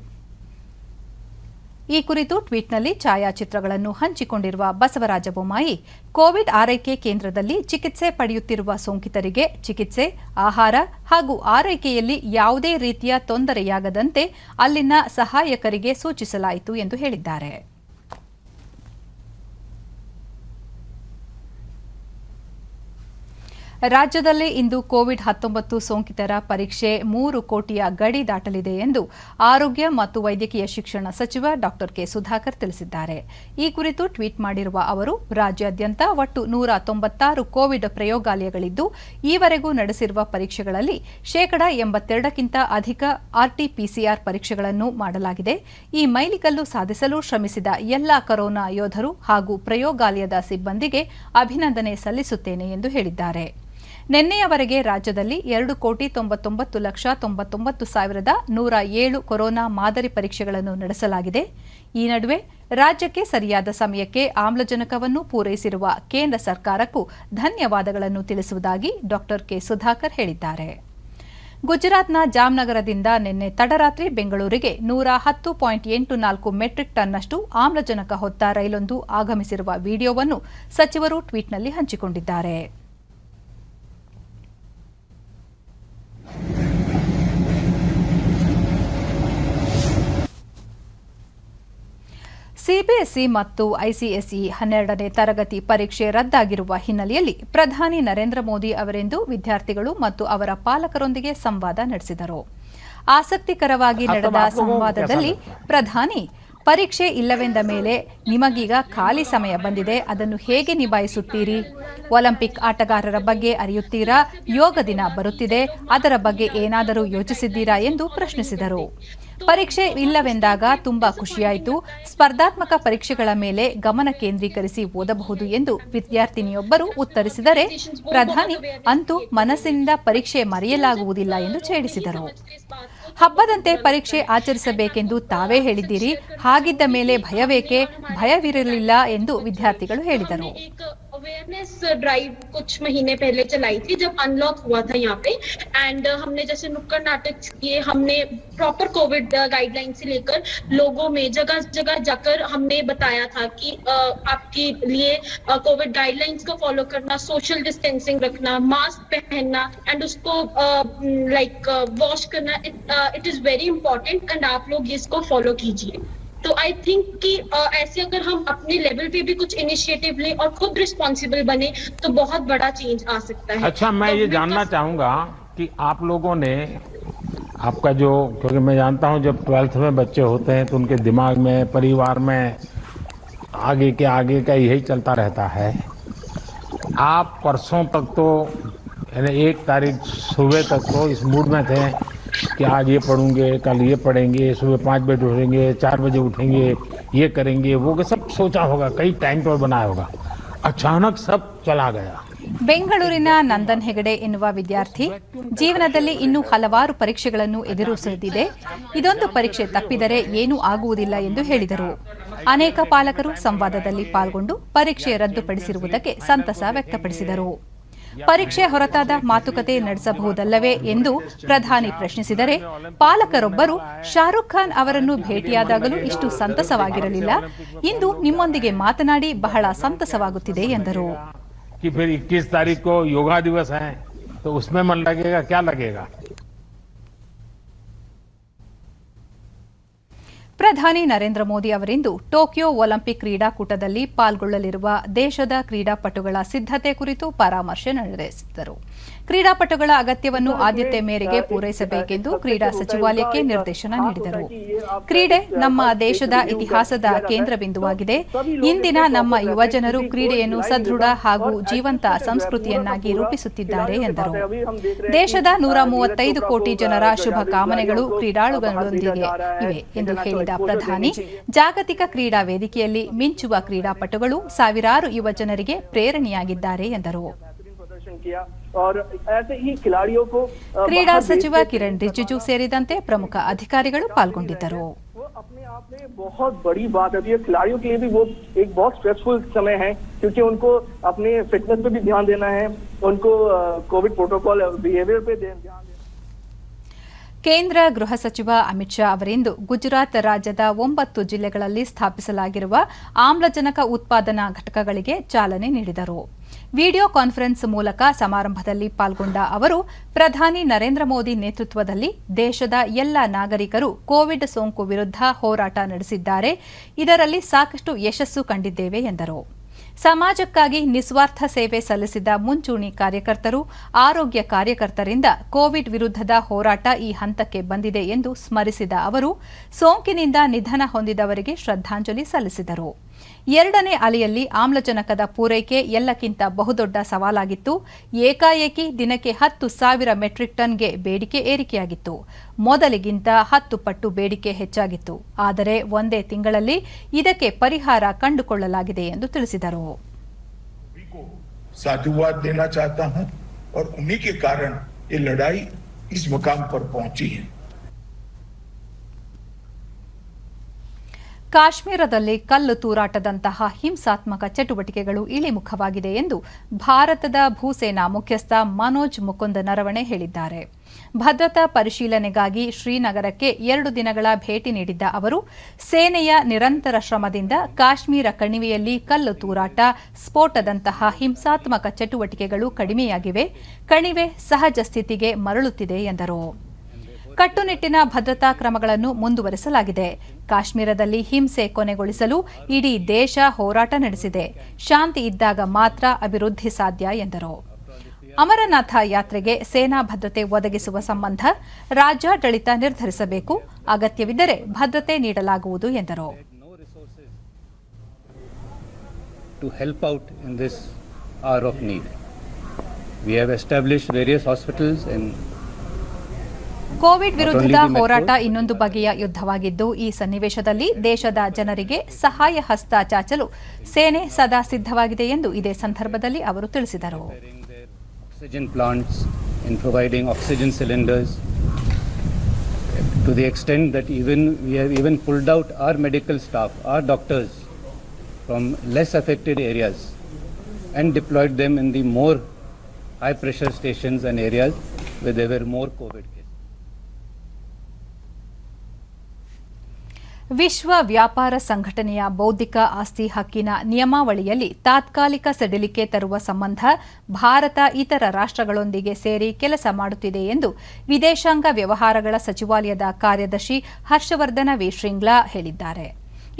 ಈ ಕುರಿತು ಟ್ವೀಟ್ನಲ್ಲಿ ಛಾಯಾಚಿತ್ರಗಳನ್ನು ಹಂಚಿಕೊಂಡಿರುವ ಬಸವರಾಜ ಬೊಮ್ಮಾಯಿ, ಕೋವಿಡ್ ಆರೈಕೆ ಕೇಂದ್ರದಲ್ಲಿ ಚಿಕಿತ್ಸೆ ಪಡೆಯುತ್ತಿರುವ ಸೋಂಕಿತರಿಗೆ ಚಿಕಿತ್ಸೆ, ಆಹಾರ ಹಾಗೂ ಆರೈಕೆಯಲ್ಲಿ ಯಾವುದೇ ರೀತಿಯ ತೊಂದರೆಯಾಗದಂತೆ ಅಲ್ಲಿನ ಸಹಾಯಕರಿಗೆ ಸೂಚಿಸಲಾಯಿತು ಎಂದು ಹೇಳಿದ್ದಾರೆ. ರಾಜ್ಯದಲ್ಲಿ ಇಂದು ಕೋವಿಡ್-19 ಸೋಂಕಿತರ ಪರೀಕ್ಷೆ 3 ಕೋಟಿಯ ಗಡಿ ದಾಟಲಿದೆ ಎಂದು ಆರೋಗ್ಯ ಮತ್ತು ವೈದ್ಯಕೀಯ ಶಿಕ್ಷಣ ಸಚಿವ ಡಾ ಕೆ ಸುಧಾಕರ್ ತಿಳಿಸಿದ್ದಾರೆ. ಈ ಕುರಿತು ಟ್ವೀಟ್ ಮಾಡಿರುವ ಅವರು, ರಾಜ್ಯಾದ್ಯಂತ ಒಟ್ಟು 196 ಕೋವಿಡ್ ಪ್ರಯೋಗಾಲಯಗಳಿದ್ದು, ಈವರೆಗೂ ನಡೆಸಿರುವ ಪರೀಕ್ಷೆಗಳಲ್ಲಿ 82% ಅಧಿಕ ಆರ್ಟಿ-ಪಿಸಿಆರ್ ಪರೀಕ್ಷೆಗಳನ್ನು ಮಾಡಲಾಗಿದೆ. ಈ ಮೈಲಿಗಲ್ಲು ಸಾಧಿಸಲು ಶ್ರಮಿಸಿದ ಎಲ್ಲ ಕೊರೋನಾ ಯೋಧರು ಹಾಗೂ ಪ್ರಯೋಗಾಲಯದ ಸಿಬ್ಬಂದಿಗೆ ಅಭಿನಂದನೆ ಸಲ್ಲಿಸುತ್ತೇನೆ ಎಂದು ಹೇಳಿದ್ದಾರೆ. ನಿನ್ನೆಯವರೆಗೆ ರಾಜ್ಯದಲ್ಲಿ 2,99,99,107 ಕೊರೋನಾ ಮಾದರಿ ಪರೀಕ್ಷೆಗಳನ್ನು ನಡೆಸಲಾಗಿದೆ. ಈ ನಡುವೆ ರಾಜ್ಯಕ್ಕೆ ಸರಿಯಾದ ಸಮಯಕ್ಕೆ ಆಮ್ಲಜನಕವನ್ನು ಪೂರೈಸಿರುವ ಕೇಂದ್ರ ಸರ್ಕಾರಕ್ಕೂ ಧನ್ಯವಾದಗಳನ್ನು ತಿಳಿಸುವುದಾಗಿ ಡಾ ಕೆ ಸುಧಾಕರ್ ಹೇಳಿದ್ದಾರೆ. ಗುಜರಾತ್ನ ಜಾಮ್ನಗರದಿಂದ ನಿನ್ನೆ ತಡರಾತ್ರಿ ಬೆಂಗಳೂರಿಗೆ 110.84 ಮೆಟ್ರಿಕ್ ಟನ್ನಷ್ಟು ಆಮ್ಲಜನಕ ಹೊತ್ತ ರೈಲೊಂದು ಆಗಮಿಸಿರುವ ವಿಡಿಯೋವನ್ನು ಸಚಿವರು ಟ್ವೀಟ್ನಲ್ಲಿ ಹಂಚಿಕೊಂಡಿದ್ದಾರೆ. ಸಿಬಿಎಸ್ಇ ಮತ್ತು ಐಸಿಎಸ್ಇ 12ನೇ ತರಗತಿ ಪರೀಕ್ಷೆ ರದ್ದಾಗಿರುವ ಹಿನ್ನೆಲೆಯಲ್ಲಿ ಪ್ರಧಾನಿ ನರೇಂದ್ರ ಮೋದಿ ಅವರಿಂದು ವಿದ್ಯಾರ್ಥಿಗಳು ಮತ್ತು ಅವರ ಪಾಲಕರೊಂದಿಗೆ ಸಂವಾದ ನಡೆಸಿದರು. ಆಸಕ್ತಿಕರವಾಗಿ ನಡೆದ ಸಂವಾದದಲ್ಲಿ ಪ್ರಧಾನಿ, ಪರೀಕ್ಷೆ ಇಲ್ಲವೆಂದ ಮೇಲೆ ನಿಮಗೀಗ ಖಾಲಿ ಸಮಯ ಬಂದಿದೆ, ಅದನ್ನು ಹೇಗೆ ನಿಭಾಯಿಸುತ್ತೀರಿ? ಒಲಿಂಪಿಕ್ ಆಟಗಾರರ ಬಗ್ಗೆ ಅರಿಯುತ್ತೀರಾ? ಯೋಗ ದಿನ ಬರುತ್ತಿದೆ, ಅದರ ಬಗ್ಗೆ ಏನಾದರೂ ಯೋಚಿಸಿದ್ದೀರಾ ಎಂದು ಪ್ರಶ್ನಿಸಿದರು. ಪರೀಕ್ಷೆ ಇಲ್ಲವೆಂದಾಗ ತುಂಬಾ ಖುಷಿಯಾಯಿತು. ಸ್ಪರ್ಧಾತ್ಮಕ ಪರೀಕ್ಷೆಗಳ ಮೇಲೆ ಗಮನ ಕೇಂದ್ರೀಕರಿಸಿ ಓದಬಹುದು ಎಂದು ವಿದ್ಯಾರ್ಥಿನಿಯೊಬ್ಬರು ಉತ್ತರಿಸಿದರೆ, ಪ್ರಧಾನಿ ಅಂತೂ ಮನಸ್ಸಿನಿಂದ ಪರೀಕ್ಷೆ ಮರೆಯಲಾಗುವುದಿಲ್ಲ ಎಂದು ಛೇಡಿಸಿದರು. ಹಬ್ಬದಂತೆ ಪರೀಕ್ಷೆ ಆಚರಿಸಬೇಕೆಂದು ತಾವೇ ಹೇಳಿದ್ದೀರಿ, ಹಾಗಿದ್ದ ಮೇಲೆ ಭಯವೇಕೆ? ಭಯವಿರಲಿಲ್ಲ ಎಂದು ವಿದ್ಯಾರ್ಥಿಗಳು ಹೇಳಿದರು. अवेयरनेस ड्राइव कुछ महीने पहले चलाई थी जब अनलॉक हुआ था यहाँ पे, एंड हमने जैसे नुक्कड़ नाटक किए, हमने प्रॉपर कोविड गाइडलाइन से लेकर लोगों में जगह जगह जाकर हमने बताया था कि आपके लिए कोविड गाइडलाइंस को फॉलो करना, सोशल डिस्टेंसिंग रखना, मास्क पहनना एंड उसको वॉश करना, it is very important and आप लोग इसको फॉलो कीजिए. तो आई थिंक कि ऐसे अगर हम अपने लेवल पे भी कुछ इनिशिएटिव लें और खुद रिस्पॉन्सिबल बने तो बहुत बड़ा चेंज आ सकता है. अच्छा, मैं ये जानना चाहूंगा कि आप लोगों ने आपका जो, क्योंकि मैं जानता हूं जब 12th में बच्चे होते हैं तो उनके दिमाग में, परिवार में आगे का यही चलता रहता है. आप परसों तक तो यानी 1 तारीख सुबह तक तो इस मूड में थे कि आज ये पढ़ूंगे, कल ये पढ़ेंगे, सुबह 5 बजे उठेंगे, 4 बजे उठेंगे, ये करेंगे, वो सब सोचा होगा, कई टाइम टेबल बनाया होगा. अचानक सब चला गया. ಬೆಂಗಳೂರಿನ ನಂದನ್ ಹೆಗಡೆ ಎನ್ನುವ ವಿದ್ಯಾರ್ಥಿ, ಜೀವನದಲ್ಲಿ ಇನ್ನೂ ಹಲವಾರು ಪರೀಕ್ಷೆಗಳನ್ನು ಎದುರಿಸುತ್ತಿದೆ, ಇದೊಂದು ಪರೀಕ್ಷೆ ತಪ್ಪಿದರೆ ಏನೂ ಆಗುವುದಿಲ್ಲ ಎಂದು ಹೇಳಿದರು. ಅನೇಕ ಪಾಲಕರು ಸಂವಾದದಲ್ಲಿ ಪಾಲ್ಗೊಂಡು ಪರೀಕ್ಷೆ ರದ್ದುಪಡಿಸಿರುವುದಕ್ಕೆ ಸಂತಸ ವ್ಯಕ್ತಪಡಿಸಿದರು. ಪರೀಕ್ಷೆ ಹೊರತಾದ ಮಾತುಕತೆ ನಡೆಸಬಹುದಲ್ಲವೇ ಎಂದು ಪ್ರಧಾನಿ ಪ್ರಶ್ನಿಸಿದರೆ, ಪಾಲಕರೊಬ್ಬರು ಶಾರುಖ್ ಖಾನ್ ಅವರನ್ನು ಭೇಟಿಯಾದಾಗಲೂ ಇಷ್ಟು ಸಂತಸವಾಗಿರಲಿಲ್ಲ, ಇಂದು ನಿಮ್ಮೊಂದಿಗೆ ಮಾತನಾಡಿ ಬಹಳ ಸಂತಸವಾಗುತ್ತಿದೆ ಎಂದರು. कि फिर 21 तारीख को योगा दिवस है तो उसमें मन लगेगा, क्या लगेगा? ಪ್ರಧಾನಿ ನರೇಂದ್ರ ಮೋದಿ ಅವರಿಂದು ಟೋಕಿಯೋ ಒಲಿಂಪಿಕ್ ಕ್ರೀಡಾಕೂಟದಲ್ಲಿ ಪಾಲ್ಗೊಳ್ಳಲಿರುವ ದೇಶದ ಕ್ರೀಡಾಪಟುಗಳ ಸಿದ್ಧತೆ ಕುರಿತು ಪರಾಮರ್ಶೆ ನಡೆಸಿದರು. ಕ್ರೀಡಾಪಟುಗಳ ಅಗತ್ಯವನ್ನು ಆದ್ಯತೆ ಮೇರೆಗೆ ಪೂರೈಸಬೇಕೆಂದು ಕ್ರೀಡಾ ಸಚಿವಾಲಯಕ್ಕೆ ನಿರ್ದೇಶನ ನೀಡಿದರು. ಕ್ರೀಡೆ ನಮ್ಮ ದೇಶದ ಇತಿಹಾಸದ ಕೇಂದ್ರ ಬಿಂದುವಾಗಿದೆ. ಇಂದಿನ ನಮ್ಮ ಯುವಜನರು ಕ್ರೀಡೆಯನ್ನು ಸದೃಢ ಹಾಗೂ ಜೀವಂತ ಸಂಸ್ಕೃತಿಯನ್ನಾಗಿ ರೂಪಿಸುತ್ತಿದ್ದಾರೆ ಎಂದರು. ದೇಶದ 135 ಕೋಟಿ ಜನರ ಶುಭ ಕಾಮನೆಗಳು ಕ್ರೀಡಾಳುಗಳೊಂದಿಗೆ ಇವೆ ಎಂದು ಹೇಳಿದ ಪ್ರಧಾನಿ, ಜಾಗತಿಕ ಕ್ರೀಡಾ ವೇದಿಕೆಯಲ್ಲಿ ಮಿಂಚುವ ಕ್ರೀಡಾಪಟುಗಳು ಸಾವಿರಾರು ಯುವಜನರಿಗೆ ಪ್ರೇರಣೆಯಾಗಿದ್ದಾರೆ ಎಂದರು. प्रदर्शन किया और ऐसे ही खिलाड़ियों को ಕ್ರೀಡಾ ಸಚಿವ ಕಿರಣ್ ರಿಜಿಜು ಸೇರಿದಂತೆ ಪ್ರಮುಖ ಅಧಿಕಾರಿಗಳು ಪಾಲ್ಗೊಂಡಿದ್ದರು. वो अपने आप में बहुत बड़ी बात है. ये खिलाड़ियों के लिए भी वो एक बहुत स्ट्रेसफुल समय है क्योंकि उनको अपने फिटनेस पे भी ध्यान देना है, उनको कोविड प्रोटोकॉल बिहेवियर पे ध्यान देना. ಕೇಂದ್ರ ಗೃಹ ಸಚಿವ ಅಮಿತ್ ಶಾ ಅವರಿಂದು ಗುಜರಾತ್ ರಾಜ್ಯದ 9 ಜಿಲ್ಲೆಗಳಲ್ಲಿ ಸ್ಥಾಪಿಸಲಾಗಿರುವ ಆಮ್ಲಜನಕ ಉತ್ಪಾದನಾ ಘಟಕಗಳಿಗೆ ಚಾಲನೆ ನೀಡಿದರು. ವಿಡಿಯೋ ಕಾನ್ಫರೆನ್ಸ್ ಮೂಲಕ ಸಮಾರಂಭದಲ್ಲಿ ಪಾಲ್ಗೊಂಡ ಅವರು ಪ್ರಧಾನಿ ನರೇಂದ್ರ ಮೋದಿ ನೇತೃತ್ವದಲ್ಲಿ ದೇಶದ ಎಲ್ಲ ನಾಗರಿಕರು ಕೋವಿಡ್ ಸೋಂಕು ವಿರುದ್ಧ ಹೋರಾಟ ನಡೆಸಿದ್ದಾರೆ, ಇದರಲ್ಲಿ ಸಾಕಷ್ಟು ಯಶಸ್ಸು ಕಂಡಿದ್ದೇವೆ ಎಂದರು. ಸಮಾಜಕ್ಕಾಗಿ ನಿಸ್ವಾರ್ಥ ಸೇವೆ ಸಲ್ಲಿಸಿದ ಮುಂಚೂಣಿ ಕಾರ್ಯಕರ್ತರು, ಆರೋಗ್ಯ ಕಾರ್ಯಕರ್ತರಿಂದ ಕೋವಿಡ್ ವಿರುದ್ಧದ ಹೋರಾಟ ಈ ಹಂತಕ್ಕೆ ಬಂದಿದೆ ಎಂದು ಸ್ಮರಿಸಿದ ಅವರು ಸೋಂಕಿನಿಂದ ನಿಧನ ಹೊಂದಿದವರಿಗೆ ಶ್ರದ್ಧಾಂಜಲಿ ಸಲ್ಲಿಸಿದರು. ಎರಡನೇ ಅಲೆಯಲ್ಲಿ ಆಮ್ಲಜನಕದ ಪೂರೈಕೆ ಎಲ್ಲಕ್ಕಿಂತ ಬಹುದೊಡ್ಡ ಸವಾಲಾಗಿತ್ತು. ಏಕಾಏಕಿ ದಿನಕ್ಕೆ 10,000 ಮೆಟ್ರಿಕ್ ಟನ್ಗೆ ಬೇಡಿಕೆ ಏರಿಕೆಯಾಗಿತ್ತು. ಮೊದಲಿಗಿಂತ 10 ಪಟ್ಟು ಬೇಡಿಕೆ ಹೆಚ್ಚಾಗಿತ್ತು. ಆದರೆ ಒಂದೇ ತಿಂಗಳಲ್ಲಿ ಇದಕ್ಕೆ ಪರಿಹಾರ ಕಂಡುಕೊಳ್ಳಲಾಗಿದೆ ಎಂದು ತಿಳಿಸಿದರು. साधुवाद देना चाहता हूं और उन्हीं के कारण ये लड़ाई इस मुकाम पर पहुंची है. ಕಾಶ್ಮೀರದಲ್ಲಿ ಕಲ್ಲು ತೂರಾಟದಂತಹ ಹಿಂಸಾತ್ಮಕ ಚಟುವಟಿಕೆಗಳು ಇಳಿಮುಖವಾಗಿದೆ ಎಂದು ಭಾರತದ ಭೂಸೇನಾ ಮುಖ್ಯಸ್ಥ ಮನೋಜ್ ಮುಕುಂದ್ ನರವಣೆ ಹೇಳಿದ್ದಾರೆ. ಭದ್ರತಾ ಪರಿಶೀಲನೆಗಾಗಿ ಶ್ರೀನಗರಕ್ಕೆ 2 ದಿನಗಳ ಭೇಟಿ ನೀಡಿದ್ದ ಅವರು ಸೇನೆಯ ನಿರಂತರ ಶ್ರಮದಿಂದ ಕಾಶ್ಮೀರ ಕಣಿವೆಯಲ್ಲಿ ಕಲ್ಲು ತೂರಾಟ, ಸ್ಫೋಟದಂತಹ ಹಿಂಸಾತ್ಮಕ ಚಟುವಟಿಕೆಗಳು ಕಡಿಮೆಯಾಗಿವೆ, ಕಣಿವೆ ಸಹಜ ಸ್ಥಿತಿಗೆ ಮರಳುತ್ತಿದೆ ಎಂದರು. ಕಟ್ಟುನಿಟ್ಟಿನ ಭದ್ರತಾ ಕ್ರಮಗಳನ್ನು ಮುಂದುವರಿಸಲಾಗಿದೆ. ಕಾಶ್ಮೀರದಲ್ಲಿ ಹಿಂಸೆ ಕೊನೆಗೊಳಿಸಲು ಇಡೀ ದೇಶ ಹೋರಾಟ ನಡೆಸಿದೆ. ಶಾಂತಿ ಇದ್ದಾಗ ಮಾತ್ರ ಅಭಿವೃದ್ಧಿ ಸಾಧ್ಯ ಎಂದರು. ಅಮರನಾಥ ಯಾತ್ರೆಗೆ ಸೇನಾ ಭದ್ರತೆ ಒದಗಿಸುವ ಸಂಬಂಧ ರಾಜ್ಯಾಡಳಿತ ನಿರ್ಧರಿಸಬೇಕು, ಅಗತ್ಯವಿದ್ದರೆ ಭದ್ರತೆ ನೀಡಲಾಗುವುದು ಎಂದರು. To help out in this hour of need, we have established various hospitals in Covid ವಿರುದ್ಧದ ಹೋರಾಟ ಇನ್ನೊಂದು ಬಗೆಯ ಯುದ್ಧವಾಗಿದ್ದು, ಈ ಸನ್ನಿವೇಶದಲ್ಲಿ ದೇಶದ ಜನರಿಗೆ ಸಹಾಯ ಹಸ್ತ ಚಾಚಲು ಸೇನೆ ಸದಾ ಸಿದ್ಧವಾಗಿದೆ ಎಂದು ಇದೇ ಸಂದರ್ಭದಲ್ಲಿ ಅವರು ತಿಳಿಸಿದರು. oxygen plants, in providing oxygen cylinders, to the extent that we have even pulled out our medical staff, our doctors, from less affected areas and deployed them in the more high pressure stations and areas where there were more COVID cases. ವಿಶ್ವ ವ್ಯಾಪಾರ ಸಂಘಟನೆಯ ಬೌದ್ಧಿಕ ಆಸ್ತಿ ಹಕ್ಕಿನ ನಿಯಮಾವಳಿಯಲ್ಲಿ ತಾತ್ಕಾಲಿಕ ಸಡಿಲಿಕೆ ತರುವ ಸಂಬಂಧ ಭಾರತ ಇತರ ರಾಷ್ಟ್ರಗಳೊಂದಿಗೆ ಸೇರಿ ಕೆಲಸ ಮಾಡುತ್ತಿದೆ ಎಂದು ವಿದೇಶಾಂಗ ವ್ಯವಹಾರಗಳ ಸಚಿವಾಲಯದ ಕಾರ್ಯದರ್ಶಿ ಹರ್ಷವರ್ಧನ ವಿ ಶ್ರಿಂಗ್ಲಾ ಹೇಳಿದ್ದಾರೆ.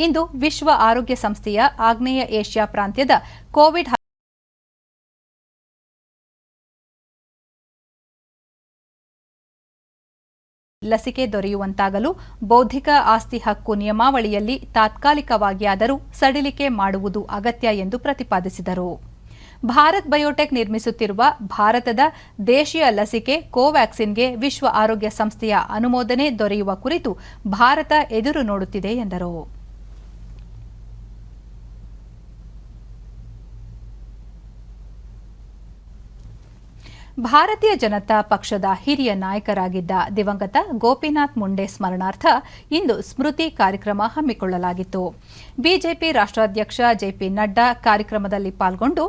ಇಂದು ವಿಶ್ವ ಆರೋಗ್ಯ ಸಂಸ್ಥೆಯ ಆಗ್ನೇಯ ಏಷ್ಯಾ ಪ್ರಾಂತ್ಯದ ಕೋವಿಡ್ ಲಸಿಕೆ ದೊರೆಯುವಂತಾಗಲು ಬೌದ್ಧಿಕ ಆಸ್ತಿ ಹಕ್ಕು ನಿಯಮಾವಳಿಯಲ್ಲಿ ತಾತ್ಕಾಲಿಕವಾಗಿಯಾದರೂ ಸಡಿಲಿಕೆ ಮಾಡುವುದು ಅಗತ್ಯ ಎಂದು ಪ್ರತಿಪಾದಿಸಿದರು. ಭಾರತ್ ಬಯೋಟೆಕ್ ನಿರ್ಮಿಸುತ್ತಿರುವ ಭಾರತದ ದೇಶೀಯ ಲಸಿಕೆ ಕೋವ್ಯಾಕ್ಸಿನ್ಗೆ ವಿಶ್ವ ಆರೋಗ್ಯ ಸಂಸ್ಥೆಯ ಅನುಮೋದನೆ ದೊರೆಯುವ ಕುರಿತು ಭಾರತ ಎದುರು ನೋಡುತ್ತಿದೆ ಎಂದರು. ಭಾರತೀಯ ಜನತಾ ಪಕ್ಷದ ಹಿರಿಯ ನಾಯಕರಾಗಿದ್ದ ದಿವಂಗತ ಗೋಪಿನಾಥ್ ಮುಂಡೆ ಸ್ಮರಣಾರ್ಥ ಇಂದು ಸ್ಮೃತಿ ಕಾರ್ಯಕ್ರಮ ಹಮ್ಮಿಕೊಳ್ಳಲಾಗಿತ್ತು. ಬಿಜೆಪಿ ರಾಷ್ಟ್ರಾಧ್ಯಕ್ಷ ಜೆಪಿ ನಡ್ಡಾ ಕಾರ್ಯಕ್ರಮದಲ್ಲಿ ಪಾಲ್ಗೊಂಡು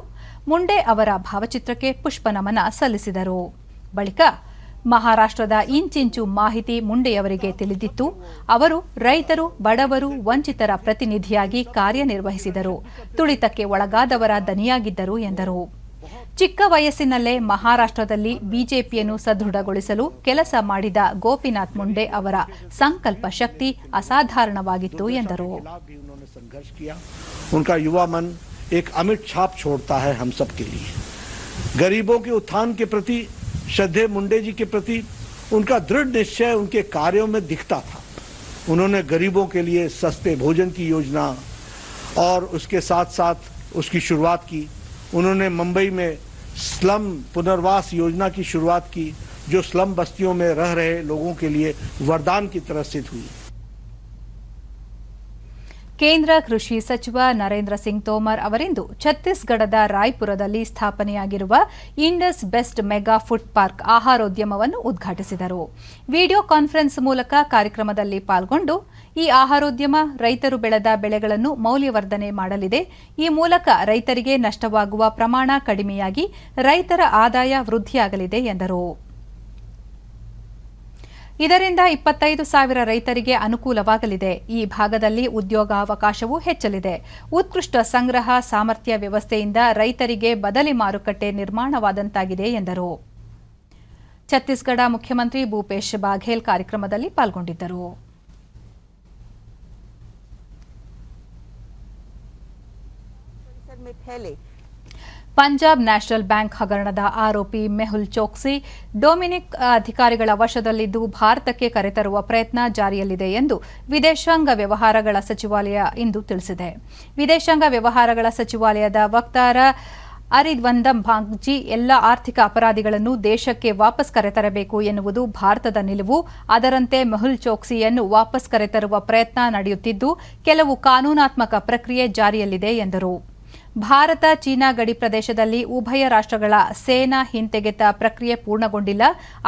ಮುಂಡೆ ಅವರ ಭಾವಚಿತ್ರಕ್ಕೆ ಪುಷ್ಪನಮನ ಸಲ್ಲಿಸಿದರು. ಬಳಿಕ ಮಹಾರಾಷ್ಟ್ರದ ಇಂಚಿಂಚು ಮಾಹಿತಿ ಮುಂಡೆಯವರಿಗೆ ತಿಳಿದಿತ್ತು. ಅವರು ರೈತರು, ಬಡವರು, ವಂಚಿತರ ಪ್ರತಿನಿಧಿಯಾಗಿ ಕಾರ್ಯನಿರ್ವಹಿಸಿದರು. ತುಳಿತಕ್ಕೆ ಒಳಗಾದವರ ದನಿಯಾಗಿದ್ದರು ಎಂದರು. ಚಿಕ್ಕ ವಯಸ್ಸಿನಲ್ಲೇ ಮಹಾರಾಷ್ಟ್ರದಲ್ಲಿ ಬಿಜೆಪಿಯನ್ನು ಸದೃಢಗೊಳಿಸಲು ಕೆಲಸ ಮಾಡಿದ ಗೋಪಿನಾಥ್ ಮುಂಡೆ ಅವರ ಸಂಕಲ್ಪ ಶಕ್ತಿ ಅಸಾಧಾರಣವಾಗಿತ್ತು ಎಂದರು. उनका युवा मन एक अमिट छाप छोड़ता है हम सब के लिए. गरीबों के उत्थान के प्रति श्रद्धेय मुंडे जी के प्रति उनका दृढ़ निश्चय उनके कार्यों में दिखता था. उन्होंने गरीबों के लिए सस्ते भोजन की योजना और उसके साथ साथ उसकी शुरुआत की. उन्होंने मुंबई में स्लम पुनर्वास योजना की शुरुआत की, जो स्लम बस्तियों में रह रहे लोगों के लिए वरदान की तरह सिद्ध हुई. ಕೇಂದ್ರ ಕೃಷಿ ಸಚಿವ ನರೇಂದ್ರ ಸಿಂಗ್ ತೋಮರ್ ಅವರಿಂದು ಛತ್ತೀಸ್ಗಢದ ರಾಯ್ಪುರದಲ್ಲಿ ಸ್ಥಾಪನೆಯಾಗಿರುವ Indus best mega food park ಆಹಾರೋದ್ಯಮವನ್ನು ಉದ್ಘಾಟಿಸಿದರು. ವಿಡಿಯೋ ಕಾನ್ಫರೆನ್ಸ್ ಮೂಲಕ ಕಾರ್ಯಕ್ರಮದಲ್ಲಿ ಪಾಲ್ಗೊಂಡು ಈ ಆಹಾರೋದ್ಯಮ ರೈತರು ಬೆಳೆದ ಬೆಳೆಗಳನ್ನು ಮೌಲ್ಯವರ್ಧನೆ ಮಾಡಲಿದೆ. ಈ ಮೂಲಕ ರೈತರಿಗೆ ನಷ್ಟವಾಗುವ ಪ್ರಮಾಣ ಕಡಿಮೆಯಾಗಿ ರೈತರ ಆದಾಯ ವೃದ್ಧಿಯಾಗಲಿದೆ ಎಂದರು. ಇದರಿಂದ 25,000 ರೈತರಿಗೆ ಅನುಕೂಲವಾಗಲಿದೆ. ಈ ಭಾಗದಲ್ಲಿ ಉದ್ಯೋಗಾವಕಾಶವೂ ಹೆಚ್ಚಲಿದೆ. ಉತ್ಕೃಷ್ಟ ಸಂಗ್ರಹ ಸಾಮರ್ಥ್ಯ ವ್ಯವಸ್ಥೆಯಿಂದ ರೈತರಿಗೆ ಬದಲಿ ಮಾರುಕಟ್ಟೆ ನಿರ್ಮಾಣವಾದಂತಾಗಿದೆ ಎಂದರು. ಛತ್ತೀಸ್ಗಢ ಮುಖ್ಯಮಂತ್ರಿ ಭೂಪೇಶ್ ಬಾಘೇಲ್ ಕಾರ್ಯಕ್ರಮದಲ್ಲಿ ಪಾಲ್ಗೊಂಡಿದ್ದರು. ಪಂಜಾಬ್ ನ್ಯಾಷನಲ್ ಬ್ಯಾಂಕ್ ಹಗರಣದ ಆರೋಪಿ ಮೆಹುಲ್ ಚೋಕ್ಸಿ ಡೊಮಿನಿಕ್ ಅಧಿಕಾರಿಗಳ ವಶದಲ್ಲಿದ್ದು ಭಾರತಕ್ಕೆ ಕರೆತರುವ ಪ್ರಯತ್ನ ಜಾರಿಯಲ್ಲಿದೆ ಎಂದು ವಿದೇಶಾಂಗ ವ್ಯವಹಾರಗಳ ಸಚಿವಾಲಯ ಇಂದು ತಿಳಿಸಿದೆ. ವಿದೇಶಾಂಗ ವ್ಯವಹಾರಗಳ ಸಚಿವಾಲಯದ ವಕ್ತಾರ ಅರಿವಂದಮ್ ಬಾಗ್ಜಿ ಎಲ್ಲ ಆರ್ಥಿಕ ಅಪರಾಧಿಗಳನ್ನು ದೇಶಕ್ಕೆ ವಾಪಸ್ ಕರೆತರಬೇಕು ಎನ್ನುವುದು ಭಾರತದ ನಿಲುವು. ಅದರಂತೆ ಮೆಹುಲ್ ಚೋಕ್ಸಿಯನ್ನು ವಾಪಸ್ ಕರೆತರುವ ಪ್ರಯತ್ನ ನಡೆಯುತ್ತಿದ್ದು ಕೆಲವು ಕಾನೂನಾತ್ಮಕ ಪ್ರಕ್ರಿಯೆ ಜಾರಿಯಲ್ಲಿದೆ ಎಂದರು. ಭಾರತ ಚೀನಾ ಗಡಿ ಪ್ರದೇಶದಲ್ಲಿ ಉಭಯ ರಾಷ್ಟ್ರಗಳ ಸೇನಾ ಹಿಂತೆಗೆತ ಪ್ರಕ್ರಿಯೆ ಪೂರ್ಣಗೊಂಡಿಲ್ಲ.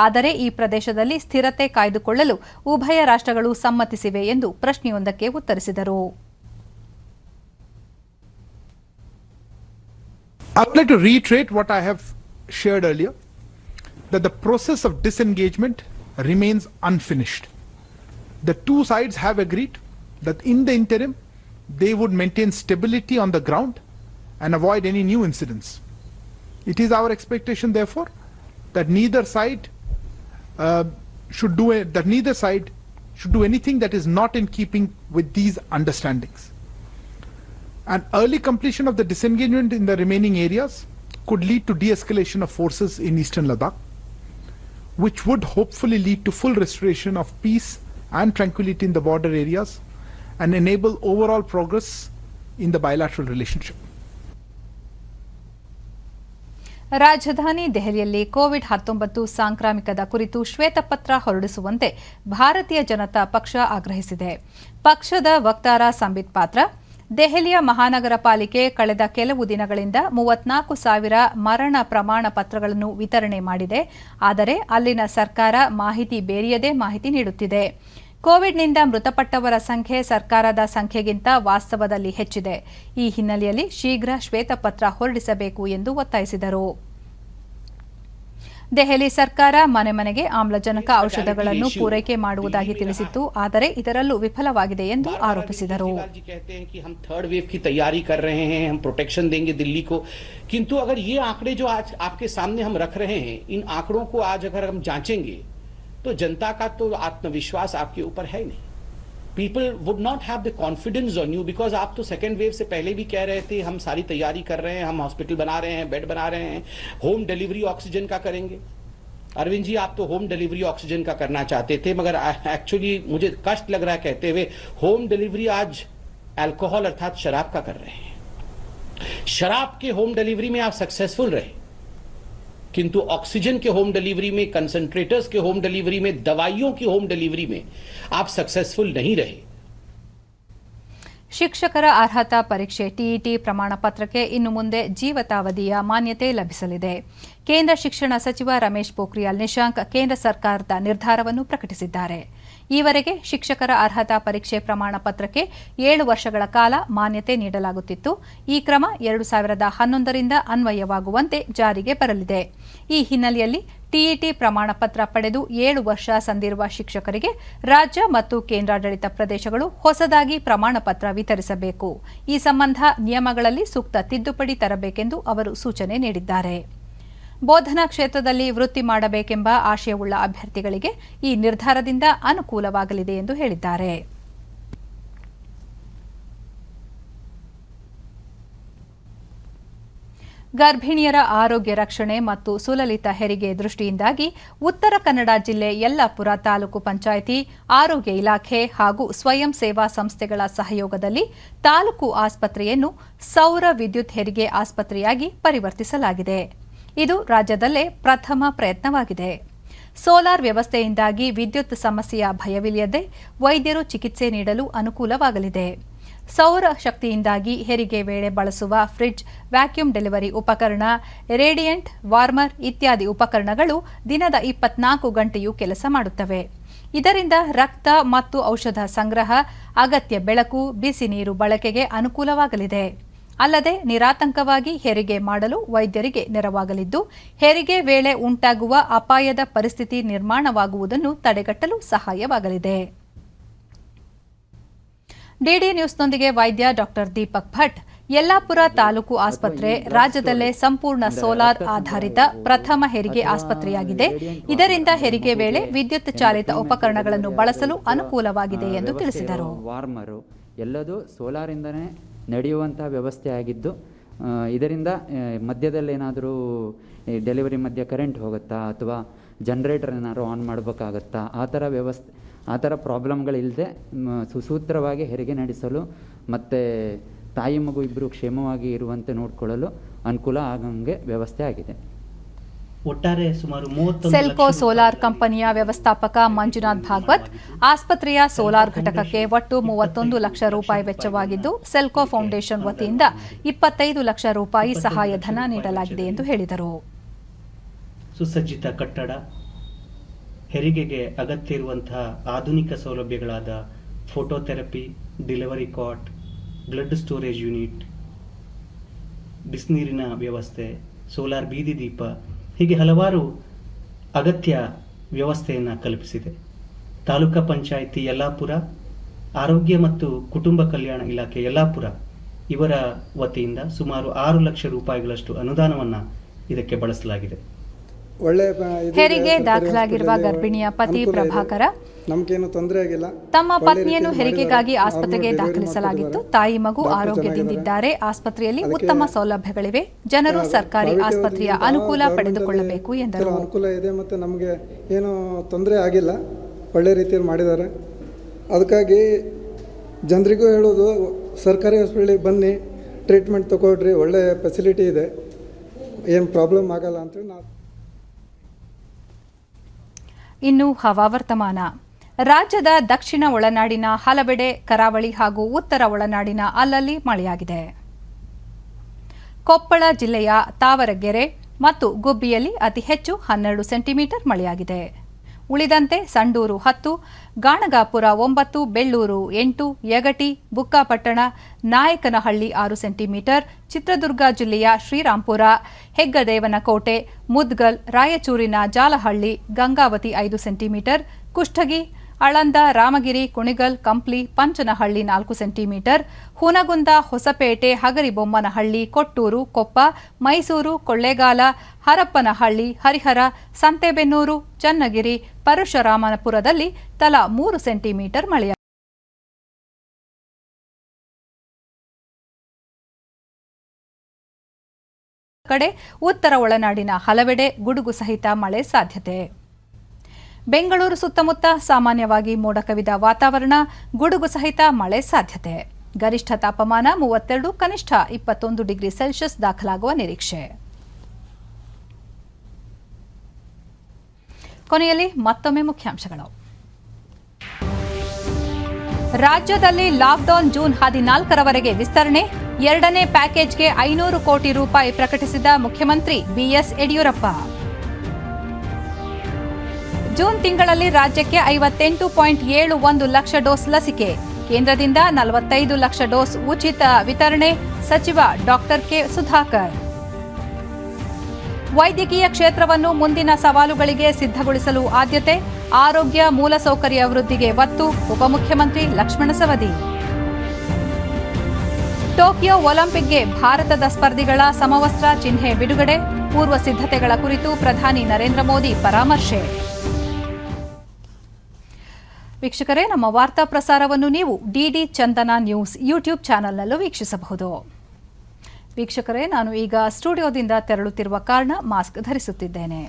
ಆದರೆ ಈ ಪ್ರದೇಶದಲ್ಲಿ ಸ್ಥಿರತೆ ಕಾಯ್ದುಕೊಳ್ಳಲು ಉಭಯ ರಾಷ್ಟ್ರಗಳು ಸಮ್ಮತಿಸಿವೆ ಎಂದು ಪ್ರಶ್ನೆಯೊಂದಕ್ಕೆ ಉತ್ತರಿಸಿದರು. I would like to reiterate what I have shared earlier, that the process of disengagement remains unfinished. The two sides have agreed that in the interim, they would maintain stability on the ground and avoid any new incidents. It is our expectation, therefore, that neither side should do anything that is not in keeping with these understandings. An early completion of the disengagement in the remaining areas could lead to de-escalation of forces in eastern Ladakh, which would hopefully lead to full restoration of peace and tranquility in the border areas and enable overall progress in the bilateral relationship. ರಾಜಧಾನಿ ದೆಹಲಿಯಲ್ಲಿ COVID-19 ಸಾಂಕ್ರಾಮಿಕದ ಕುರಿತು ಶ್ವೇತಪತ್ರ ಹೊರಡಿಸುವಂತೆ ಭಾರತೀಯ ಜನತಾ ಪಕ್ಷ ಆಗ್ರಹಿಸಿದೆ. ಪಕ್ಷದ ವಕ್ತಾರ ಸಂಬಿತ್ ಪಾತ್ರ, ದೆಹಲಿಯ ಮಹಾನಗರ ಪಾಲಿಕೆ ಕಳೆದ ಕೆಲವು ದಿನಗಳಿಂದ 34,000 ಮರಣ ಪ್ರಮಾಣ ಪತ್ರಗಳನ್ನು ವಿತರಣೆ ಮಾಡಿದೆ. ಆದರೆ ಅಲ್ಲಿನ ಸರ್ಕಾರ ಮಾಹಿತಿ ಬೇರೆಯದೇ ಮಾಹಿತಿ ನೀಡುತ್ತಿದೆ. ಕೋವಿಡ್ನಿಂದ ಮೃತಪಟ್ಟವರ ಸಂಖ್ಯೆ ಸರ್ಕಾರದ ಸಂಖ್ಯೆಗಿಂತ ವಾಸ್ತವದಲ್ಲಿ ಹೆಚ್ಚಿದೆ. ಈ ಹಿನ್ನೆಲೆಯಲ್ಲಿ ಶೀಘ್ರ ಶ್ವೇತಪತ್ರ ಹೊರಡಿಸಬೇಕು ಎಂದು ಒತ್ತಾಯಿಸಿದರು. ದೆಹಲಿ ಸರ್ಕಾರ ಮನೆ ಮನೆಗೆ ಆಮ್ಲಜನಕ ಔಷಧಗಳನ್ನು ಪೂರೈಕೆ ಮಾಡುವುದಾಗಿ ತಿಳಿಸಿತ್ತು. ಆದರೆ ಇದರಲ್ಲೂ ವಿಫಲವಾಗಿದೆ ಎಂದು ಆರೋಪಿಸಿದರು. थर्ड वेव की तैयारी कर रहे हैं, हम प्रोटेक्शन देंगे दिल्ली को, किंतु अगर ये आंकड़े जो आज आपके सामने हम रख रहे हैं, इन आंकड़ों को आज अगर हम जांचेंगे तो जनता का तो आत्मविश्वास आपके ऊपर है नहीं. People would not have the confidence on you because आप तो सेकेंड वेव से पहले भी कह रहे थे हम सारी तैयारी कर रहे हैं, हम हॉस्पिटल बना रहे हैं, बेड बना रहे हैं, होम डिलीवरी ऑक्सीजन का करेंगे. अरविंद जी, आप तो होम डिलीवरी ऑक्सीजन का करना चाहते थे, मगर एक्चुअली मुझे कष्ट लग रहा है कहते हुए होम डिलीवरी आज अल्कोहल अर्थात शराब का कर रहे हैं. शराब के होम डिलीवरी में आप सक्सेसफुल रहे, किंतु ऑक्सीजन के होम डिलीवरी में, कंसंट्रेटर्स के होम डिलीवरी में, दवाइयों की होम डिलीवरी में आप सक्सेसफुल नहीं रहे. ಶಿಕ್ಷಕರ ಅರ್ಹತಾ ಪರೀಕ್ಷೆ ಟಿಇಟಿ ಪ್ರಮಾಣ ಪತ್ರಕ್ಕೆ ಇನ್ನು ಮುಂದೆ ಜೀವಿತಾವಧಿಯ ಮಾನ್ಯತೆ ಲಭಿಸಲಿದೆ. ಕೇಂದ್ರ ಶಿಕ್ಷಣ ಸಚಿವ ರಮೇಶ್ ಪೋಖ್ರಿಯಾಲ್ ನಿಶಾಂಕ್ ಕೇಂದ್ರ ಸರ್ಕಾರದ ನಿರ್ಧಾರವನ್ನು ಪ್ರಕಟಿಸಿದ್ದಾರೆ. ಈವರೆಗೆ ಶಿಕ್ಷಕರ ಅರ್ಹತಾ ಪರೀಕ್ಷೆ ಪ್ರಮಾಣ ಪತ್ರಕ್ಕೆ 7 ವರ್ಷಗಳ ಕಾಲ ಮಾನ್ಯತೆ ನೀಡಲಾಗುತ್ತಿತ್ತು. ಈ ಕ್ರಮ 2011ರಿಂದ ಅನ್ವಯವಾಗುವಂತೆ ಜಾರಿಗೆ ಬರಲಿದೆ. ಈ ಹಿನ್ನೆಲೆಯಲ್ಲಿ ಟಿಇಟಿ ಪ್ರಮಾಣ ಪತ್ರ ಪಡೆದು 7 ವರ್ಷ ಸಂದಿರುವ ಶಿಕ್ಷಕರಿಗೆ ರಾಜ್ಯ ಮತ್ತು ಕೇಂದ್ರಾಡಳಿತ ಪ್ರದೇಶಗಳು ಹೊಸದಾಗಿ ಪ್ರಮಾಣ ಪತ್ರ ವಿತರಿಸಬೇಕು. ಈ ಸಂಬಂಧ ನಿಯಮಗಳಲ್ಲಿ ಸೂಕ್ತ ತಿದ್ದುಪಡಿ ತರಬೇಕೆಂದು ಅವರು ಸೂಚನೆ ನೀಡಿದ್ದಾರೆ. ಬೋಧನಾ ಕ್ಷೇತ್ರದಲ್ಲಿ ವೃತ್ತಿ ಮಾಡಬೇಕೆಂಬ ಆಶಯವುಳ್ಳ ಅಭ್ಯರ್ಥಿಗಳಿಗೆ ಈ ನಿರ್ಧಾರದಿಂದ ಅನುಕೂಲವಾಗಲಿದೆ ಎಂದು ಹೇಳಿದ್ದಾರೆ. ಗರ್ಭಿಣಿಯರ ಆರೋಗ್ಯ ರಕ್ಷಣೆ ಮತ್ತು ಸುಲಲಿತ ಹೆರಿಗೆ ದೃಷ್ಟಿಯಿಂದಾಗಿ ಉತ್ತರ ಕನ್ನಡ ಜಿಲ್ಲೆ ಯಲ್ಲಾಪುರ ತಾಲೂಕು ಪಂಚಾಯಿತಿ, ಆರೋಗ್ಯ ಇಲಾಖೆ ಹಾಗೂ ಸ್ವಯಂ ಸೇವಾ ಸಂಸ್ಥೆಗಳ ಸಹಯೋಗದಲ್ಲಿ ತಾಲೂಕು ಆಸ್ಪತ್ರೆಯನ್ನು ಸೌರ ವಿದ್ಯುತ್ ಹೆರಿಗೆ ಆಸ್ಪತ್ರೆಯಾಗಿ ಪರಿವರ್ತಿಸಲಾಗಿದೆ. ಇದು ರಾಜ್ಯದಲ್ಲೇ ಪ್ರಥಮ ಪ್ರಯತ್ನವಾಗಿದೆ. ಸೋಲಾರ್ ವ್ಯವಸ್ಥೆಯಿಂದಾಗಿ ವಿದ್ಯುತ್ ಸಮಸ್ಯೆಯ ಭಯವಿಲ್ಲದೆ ವೈದ್ಯರು ಚಿಕಿತ್ಸೆ ನೀಡಲು ಅನುಕೂಲವಾಗಲಿದೆ. ಸೌರ ಶಕ್ತಿಯಿಂದಾಗಿ ಹೆರಿಗೆ ವೇಳೆ ಬಳಸುವ ಫ್ರಿಡ್ಜ್, ವ್ಯಾಕ್ಯೂಮ್ ಡೆಲಿವರಿ ಉಪಕರಣ, ರೇಡಿಯಂಟ್, ವಾರ್ಮರ್ ಇತ್ಯಾದಿ ಉಪಕರಣಗಳು ದಿನದ 24 ಗಂಟೆಯೂ ಕೆಲಸ ಮಾಡುತ್ತವೆ. ಇದರಿಂದ ರಕ್ತ ಮತ್ತು ಔಷಧ ಸಂಗ್ರಹ, ಅಗತ್ಯ ಬೆಳಕು, ಬಿಸಿ ನೀರು ಬಳಕೆಗೆ ಅನುಕೂಲವಾಗಲಿದೆ. ಅಲ್ಲದೆ ನಿರಾತಂಕವಾಗಿ ಹೆರಿಗೆ ಮಾಡಲು ವೈದ್ಯರಿಗೆ ನೆರವಾಗಲಿದ್ದು, ಹೆರಿಗೆ ವೇಳೆ ಉಂಟಾಗುವ ಅಪಾಯದ ಪರಿಸ್ಥಿತಿ ನಿರ್ಮಾಣವಾಗುವುದನ್ನು ತಡೆಗಟ್ಟಲು ಸಹಾಯವಾಗಲಿದೆ. ಡಿಡಿ ನ್ಯೂಸ್ನೊಂದಿಗೆ ವೈದ್ಯ ಡಾಕ್ಟರ್ ದೀಪಕ್ ಭಟ್, ಯಲ್ಲಾಪುರ ತಾಲೂಕು ಆಸ್ಪತ್ರೆ ರಾಜ್ಯದಲ್ಲೇ ಸಂಪೂರ್ಣ ಸೋಲಾರ್ ಆಧಾರಿತ ಪ್ರಥಮ ಹೆರಿಗೆ ಆಸ್ಪತ್ರೆಯಾಗಿದೆ. ಇದರಿಂದ ಹೆರಿಗೆ ವೇಳೆ ವಿದ್ಯುತ್ ಚಾಲಿತ ಉಪಕರಣಗಳನ್ನು ಬಳಸಲು ಅನುಕೂಲವಾಗಿದೆ ಎಂದು ತಿಳಿಸಿದರು. ವಾರ್ಮರು ಎಲ್ಲದೂ ಸೋಲಾರಿಂದನೇ ನಡೆಯುವಂಥ ವ್ಯವಸ್ಥೆ ಆಗಿದ್ದು, ಇದರಿಂದ ಮಧ್ಯದಲ್ಲಿ ಏನಾದರೂ ಡೆಲಿವರಿ ಮಧ್ಯೆ ಕರೆಂಟ್ ಹೋಗುತ್ತಾ ಅಥವಾ ಜನರೇಟರ್ ಏನಾದರೂ ಆನ್ ಮಾಡಬೇಕಾಗತ್ತಾ, ಆ ಥರ ಪ್ರಾಬ್ಲಮ್ಗಳಿಲ್ಲದೆ ಸುಸೂತ್ರವಾಗಿ ಹೆರಿಗೆ ನಡೆಸಲು ಮತ್ತು ತಾಯಿ ಮಗು ಇಬ್ಬರು ಕ್ಷೇಮವಾಗಿ ಇರುವಂತೆ ನೋಡಿಕೊಳ್ಳಲು ಅನುಕೂಲ ಆಗಂಗೆ ವ್ಯವಸ್ಥೆ ಆಗಿದೆ. ಒಟ್ಟಾರೆ ಸುಮಾರು 30 ಸೆಲ್ಕೋ ಸೋಲಾರ್ ಕಂಪನಿಯ ವ್ಯವಸ್ಥಾಪಕ ಮಂಜುನಾಥ್ ಭಾಗವತ್, ಆಸ್ಪತ್ರೆಯ ಸೋಲಾರ್ ಘಟಕಕ್ಕೆ ಒಟ್ಟು 31 ಲಕ್ಷ ರೂಪಾಯಿ ವೆಚ್ಚವಾಗಿದ್ದು, ಸೆಲ್ಕೋ ಫೌಂಡೇಶನ್ ವತಿಯಿಂದ 25 ಲಕ್ಷ ರೂಪಾಯಿ ಸಹಾಯಧನ ನೀಡಲಾಗಿದೆ ಎಂದು ಹೇಳಿದರು. ಸುಸಜ್ಜಿತ ಕಟ್ಟಡ, ಹೆರಿಗೆಗೆ ಅಗತ್ಯ ಇರುವಂತಹ ಆಧುನಿಕ ಸೌಲಭ್ಯಗಳಾದ ಫೋಟೋಥೆರಪಿ, ಡೆಲಿವರಿ ಕಾಟ್, ಬ್ಲಡ್ ಸ್ಟೋರೇಜ್ ಯೂನಿಟ್, ಬಿಸಿನೀರಿನ ವ್ಯವಸ್ಥೆ, ಸೋಲಾರ್ ಬೀದಿ ದೀಪ ಹೀಗೆ ಹಲವಾರು ಅಗತ್ಯ ವ್ಯವಸ್ಥೆಯನ್ನು ಕಲ್ಪಿಸಿದೆ. ತಾಲೂಕಾ ಪಂಚಾಯಿತಿ ಯಲ್ಲಾಪುರ, ಆರೋಗ್ಯ ಮತ್ತು ಕುಟುಂಬ ಕಲ್ಯಾಣ ಇಲಾಖೆ ಯಲ್ಲಾಪುರ ಇವರ ವತಿಯಿಂದ ಸುಮಾರು 6 ಲಕ್ಷ ರೂಪಾಯಿಗಳಷ್ಟು ಅನುದಾನವನ್ನು ಇದಕ್ಕೆ ಬಳಸಲಾಗಿದೆ. ಹೆರಿಗೆ ದಾಖಲಾಗಿರುವ ಗರ್ಭಿಣಿಯ ಪತಿ ಪ್ರಭಾಕರ, ನಮಗೇನು ತೊಂದರೆ ಆಗಿಲ್ಲ. ತಮ್ಮ ಪತ್ನಿಯನ್ನು ಹೆರಿಗೆಗಾಗಿ ಆಸ್ಪತ್ರೆಗೆ ದಾಖಲಿಸಲಾಗಿತ್ತು. ತಾಯಿ ಮಗು ಆರೋಗ್ಯದಿಂದಿದ್ದಾರೆ. ಆಸ್ಪತ್ರೆಯಲ್ಲಿ ಉತ್ತಮ ಸೌಲಭ್ಯಗಳಿವೆ. ಜನರು ಸರ್ಕಾರಿ ಆಸ್ಪತ್ರೆಯ ಅನುಕೂಲ ಪಡೆದುಕೊಳ್ಳಬೇಕು ಎಂದರು. ಅನುಕೂಲ ಇದೆ ಮತ್ತು ನಮಗೆ ಏನು ತೊಂದರೆ ಆಗಿಲ್ಲ, ಒಳ್ಳೆ ರೀತಿಯಲ್ಲಿ ಮಾಡಿದ್ದಾರೆ. ಅದಕ್ಕಾಗಿ ಜನರಿಗೂ ಹೇಳೋದು, ಸರ್ಕಾರಿ ಹಾಸ್ಪಿಟಲಿಗೆ ಬನ್ನಿ, ಟ್ರೀಟ್ಮೆಂಟ್ ತಗೊಳ್ರಿ, ಒಳ್ಳೆ ಫೆಸಿಲಿಟಿ ಇದೆ, ಏನು ಪ್ರಾಬ್ಲಮ್ ಆಗಲ್ಲ ಅಂತೇಳಿ ನಾವು. ಇನ್ನು ಹವಾವರ್ತಮಾನ. ರಾಜ್ಯದ ದಕ್ಷಿಣ ಒಳನಾಡಿನ ಹಲವೆಡೆ, ಕರಾವಳಿ ಹಾಗೂ ಉತ್ತರ ಒಳನಾಡಿನ ಅಲ್ಲಲ್ಲಿ ಮಳೆಯಾಗಿದೆ. ಕೊಪ್ಪಳ ಜಿಲ್ಲೆಯ ತಾವರಗೆರೆ ಮತ್ತು ಗುಬ್ಬಿಯಲ್ಲಿ ಅತಿ ಹೆಚ್ಚು 12 ಸೆಂಟಿಮೀಟರ್ ಮಳೆಯಾಗಿದೆ. ಉಳಿದಂತೆ ಸಂಡೂರು 10, ಗಾಣಗಾಪುರ 9, ಬೆಳ್ಳೂರು 8, ಯಗಟಿ, ಬುಕ್ಕಾಪಟ್ಟಣ, ನಾಯಕನಹಳ್ಳಿ 6 ಸೆಂಟಿಮೀಟರ್, ಚಿತ್ರದುರ್ಗ ಜಿಲ್ಲೆಯ ಶ್ರೀರಾಂಪುರ, ಹೆಗ್ಗದೇವನಕೋಟೆ, ಮುದ್ಗಲ್, ರಾಯಚೂರಿನ ಜಾಲಹಳ್ಳಿ, ಗಂಗಾವತಿ 5 ಸೆಂಟಿಮೀಟರ್, ಕುಷ್ಟಗಿ, ಆಳಂದ, ರಾಮಗಿರಿ, ಕುಣಿಗಲ್, ಕಂಪ್ಲಿ, ಪಂಚನಹಳ್ಳಿ 4 ಸೆಂಟಿಮೀಟರ್, ಹುನಗುಂದ, ಹೊಸಪೇಟೆ, ಹಗರಿಬೊಮ್ಮನಹಳ್ಳಿ, ಕೊಟ್ಟೂರು, ಕೊಪ್ಪ, ಮೈಸೂರು, ಕೊಳ್ಳೇಗಾಲ, ಹರಪ್ಪನಹಳ್ಳಿ, ಹರಿಹರ, ಸಂತೆಬೆನ್ನೂರು, ಚನ್ನಗಿರಿ, ಪರಶುರಾಮನಪುರದಲ್ಲಿ ತಲಾ 3 ಸೆಂಟಿಮೀಟರ್ ಮಳೆಯಾಗಿದೆ. ಕಡೆ ಉತ್ತರ ಒಳನಾಡಿನ ಹಲವೆಡೆ ಗುಡುಗು ಸಹಿತ ಮಳೆ ಸಾಧ್ಯತೆ. ಬೆಂಗಳೂರು ಸುತ್ತಮುತ್ತ ಸಾಮಾನ್ಯವಾಗಿ ಮೋಡ ಕವಿದ ವಾತಾವರಣ, ಗುಡುಗು ಸಹಿತ ಮಳೆ ಸಾಧ್ಯತೆ. ಗರಿಷ್ಠ ತಾಪಮಾನ 32, ಕನಿಷ್ಠ 21 ಡಿಗ್ರಿ ಸೆಲ್ಸಿಯಸ್ ದಾಖಲಾಗುವ ನಿರೀಕ್ಷೆ. ಕೊನೆಯಲ್ಲಿ ಮತ್ತೊಮ್ಮೆ ಮುಖ್ಯಾಂಶಗಳು. ರಾಜ್ಯದಲ್ಲಿ ಲಾಕ್ಡೌನ್ ಜೂನ್ 14ರವರೆಗೆ ವಿಸ್ತರಣೆ, 2ನೇ ಪ್ಯಾಕೇಜ್ಗೆ 500 ಕೋಟಿ ರೂಪಾಯಿ ಪ್ರಕಟಿಸಿದ ಮುಖ್ಯಮಂತ್ರಿ ಬಿಎಸ್ ಯಡಿಯೂರಪ್ಪ. ಜೂನ್ ತಿಂಗಳಲ್ಲಿ ರಾಜ್ಯಕ್ಕೆ 58.71 ಲಕ್ಷ ಡೋಸ್ ಲಸಿಕೆ, ಕೇಂದ್ರದಿಂದ 45 ಲಕ್ಷ ಡೋಸ್ ಉಚಿತ ವಿತರಣೆ, ಸಚಿವ ಡಾಕ್ಟರ್ ಕೆ ಸುಧಾಕರ್. ವೈದ್ಯಕೀಯ ಕ್ಷೇತ್ರವನ್ನು ಮುಂದಿನ ಸವಾಲುಗಳಿಗೆ ಸಿದ್ಧಗೊಳಿಸಲು ಆದ್ಯತೆ, ಆರೋಗ್ಯ ಮೂಲಸೌಕರ್ಯ ವೃದ್ಧಿಗೆ ಒತ್ತು, ಉಪಮುಖ್ಯಮಂತ್ರಿ ಲಕ್ಷ್ಮಣ ಸವದಿ. ಟೋಕಿಯೋ ಒಲಿಂಪಿಕ್ಗೆ ಭಾರತದ ಸ್ಪರ್ಧಿಗಳ ಸಮವಸ್ತ್ರ ಚಿಹ್ನೆ ಬಿಡುಗಡೆ, ಪೂರ್ವ ಸಿದ್ಧತೆಗಳ ಕುರಿತು ಪ್ರಧಾನಿ ನರೇಂದ್ರ ಮೋದಿ ಪರಾಮರ್ಶೆ. ವೀಕ್ಷಕರೇ, ನಮ್ಮ ವಾರ್ತಾ ಪ್ರಸಾರವನ್ನು ನೀವು ಡಿಡಿ ಚಂದನ ನ್ಯೂಸ್ ಯೂಟ್ಯೂಬ್ ಚಾನೆಲ್ನಲ್ಲೂ ವೀಕ್ಷಿಸಬಹುದು. ವೀಕ್ಷಕರೇ, ನಾನು ಈಗ ಸ್ಟುಡಿಯೋದಿಂದ ತೆರಳುತ್ತಿರುವ ಕಾರಣ ಮಾಸ್ಕ್ ಧರಿಸುತ್ತಿದ್ದೇನೆ.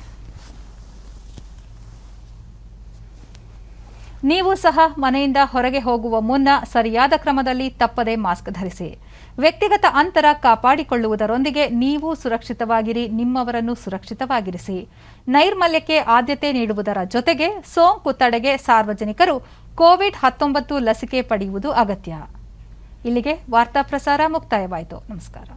ನೀವು ಸಹ ಮನೆಯಿಂದ ಹೊರಗೆ ಹೋಗುವ ಮುನ್ನ ಸರಿಯಾದ ಕ್ರಮದಲ್ಲಿ ತಪ್ಪದೆ ಮಾಸ್ಕ್ ಧರಿಸಿ. ವ್ಯಕ್ತಿಗತ ಅಂತರ ಕಾಪಾಡಿಕೊಳ್ಳುವುದರೊಂದಿಗೆ ನೀವು ಸುರಕ್ಷಿತವಾಗಿರಿ, ನಿಮ್ಮವರನ್ನು ಸುರಕ್ಷಿತವಾಗಿರಿಸಿ. ನೈರ್ಮಲ್ಯಕ್ಕೆ ಆದ್ಯತೆ ನೀಡುವುದರ ಜೊತೆಗೆ ಸೋಂಕು ತಡೆಗೆ ಸಾರ್ವಜನಿಕರು ಕೋವಿಡ್-19 ಲಸಿಕೆ ಪಡೆಯುವುದು ಅಗತ್ಯ. ಇಲ್ಲಿಗೆ ವಾರ್ತಾ ಪ್ರಸಾರ ಮುಕ್ತಾಯವಾಯಿತು. ನಮಸ್ಕಾರ.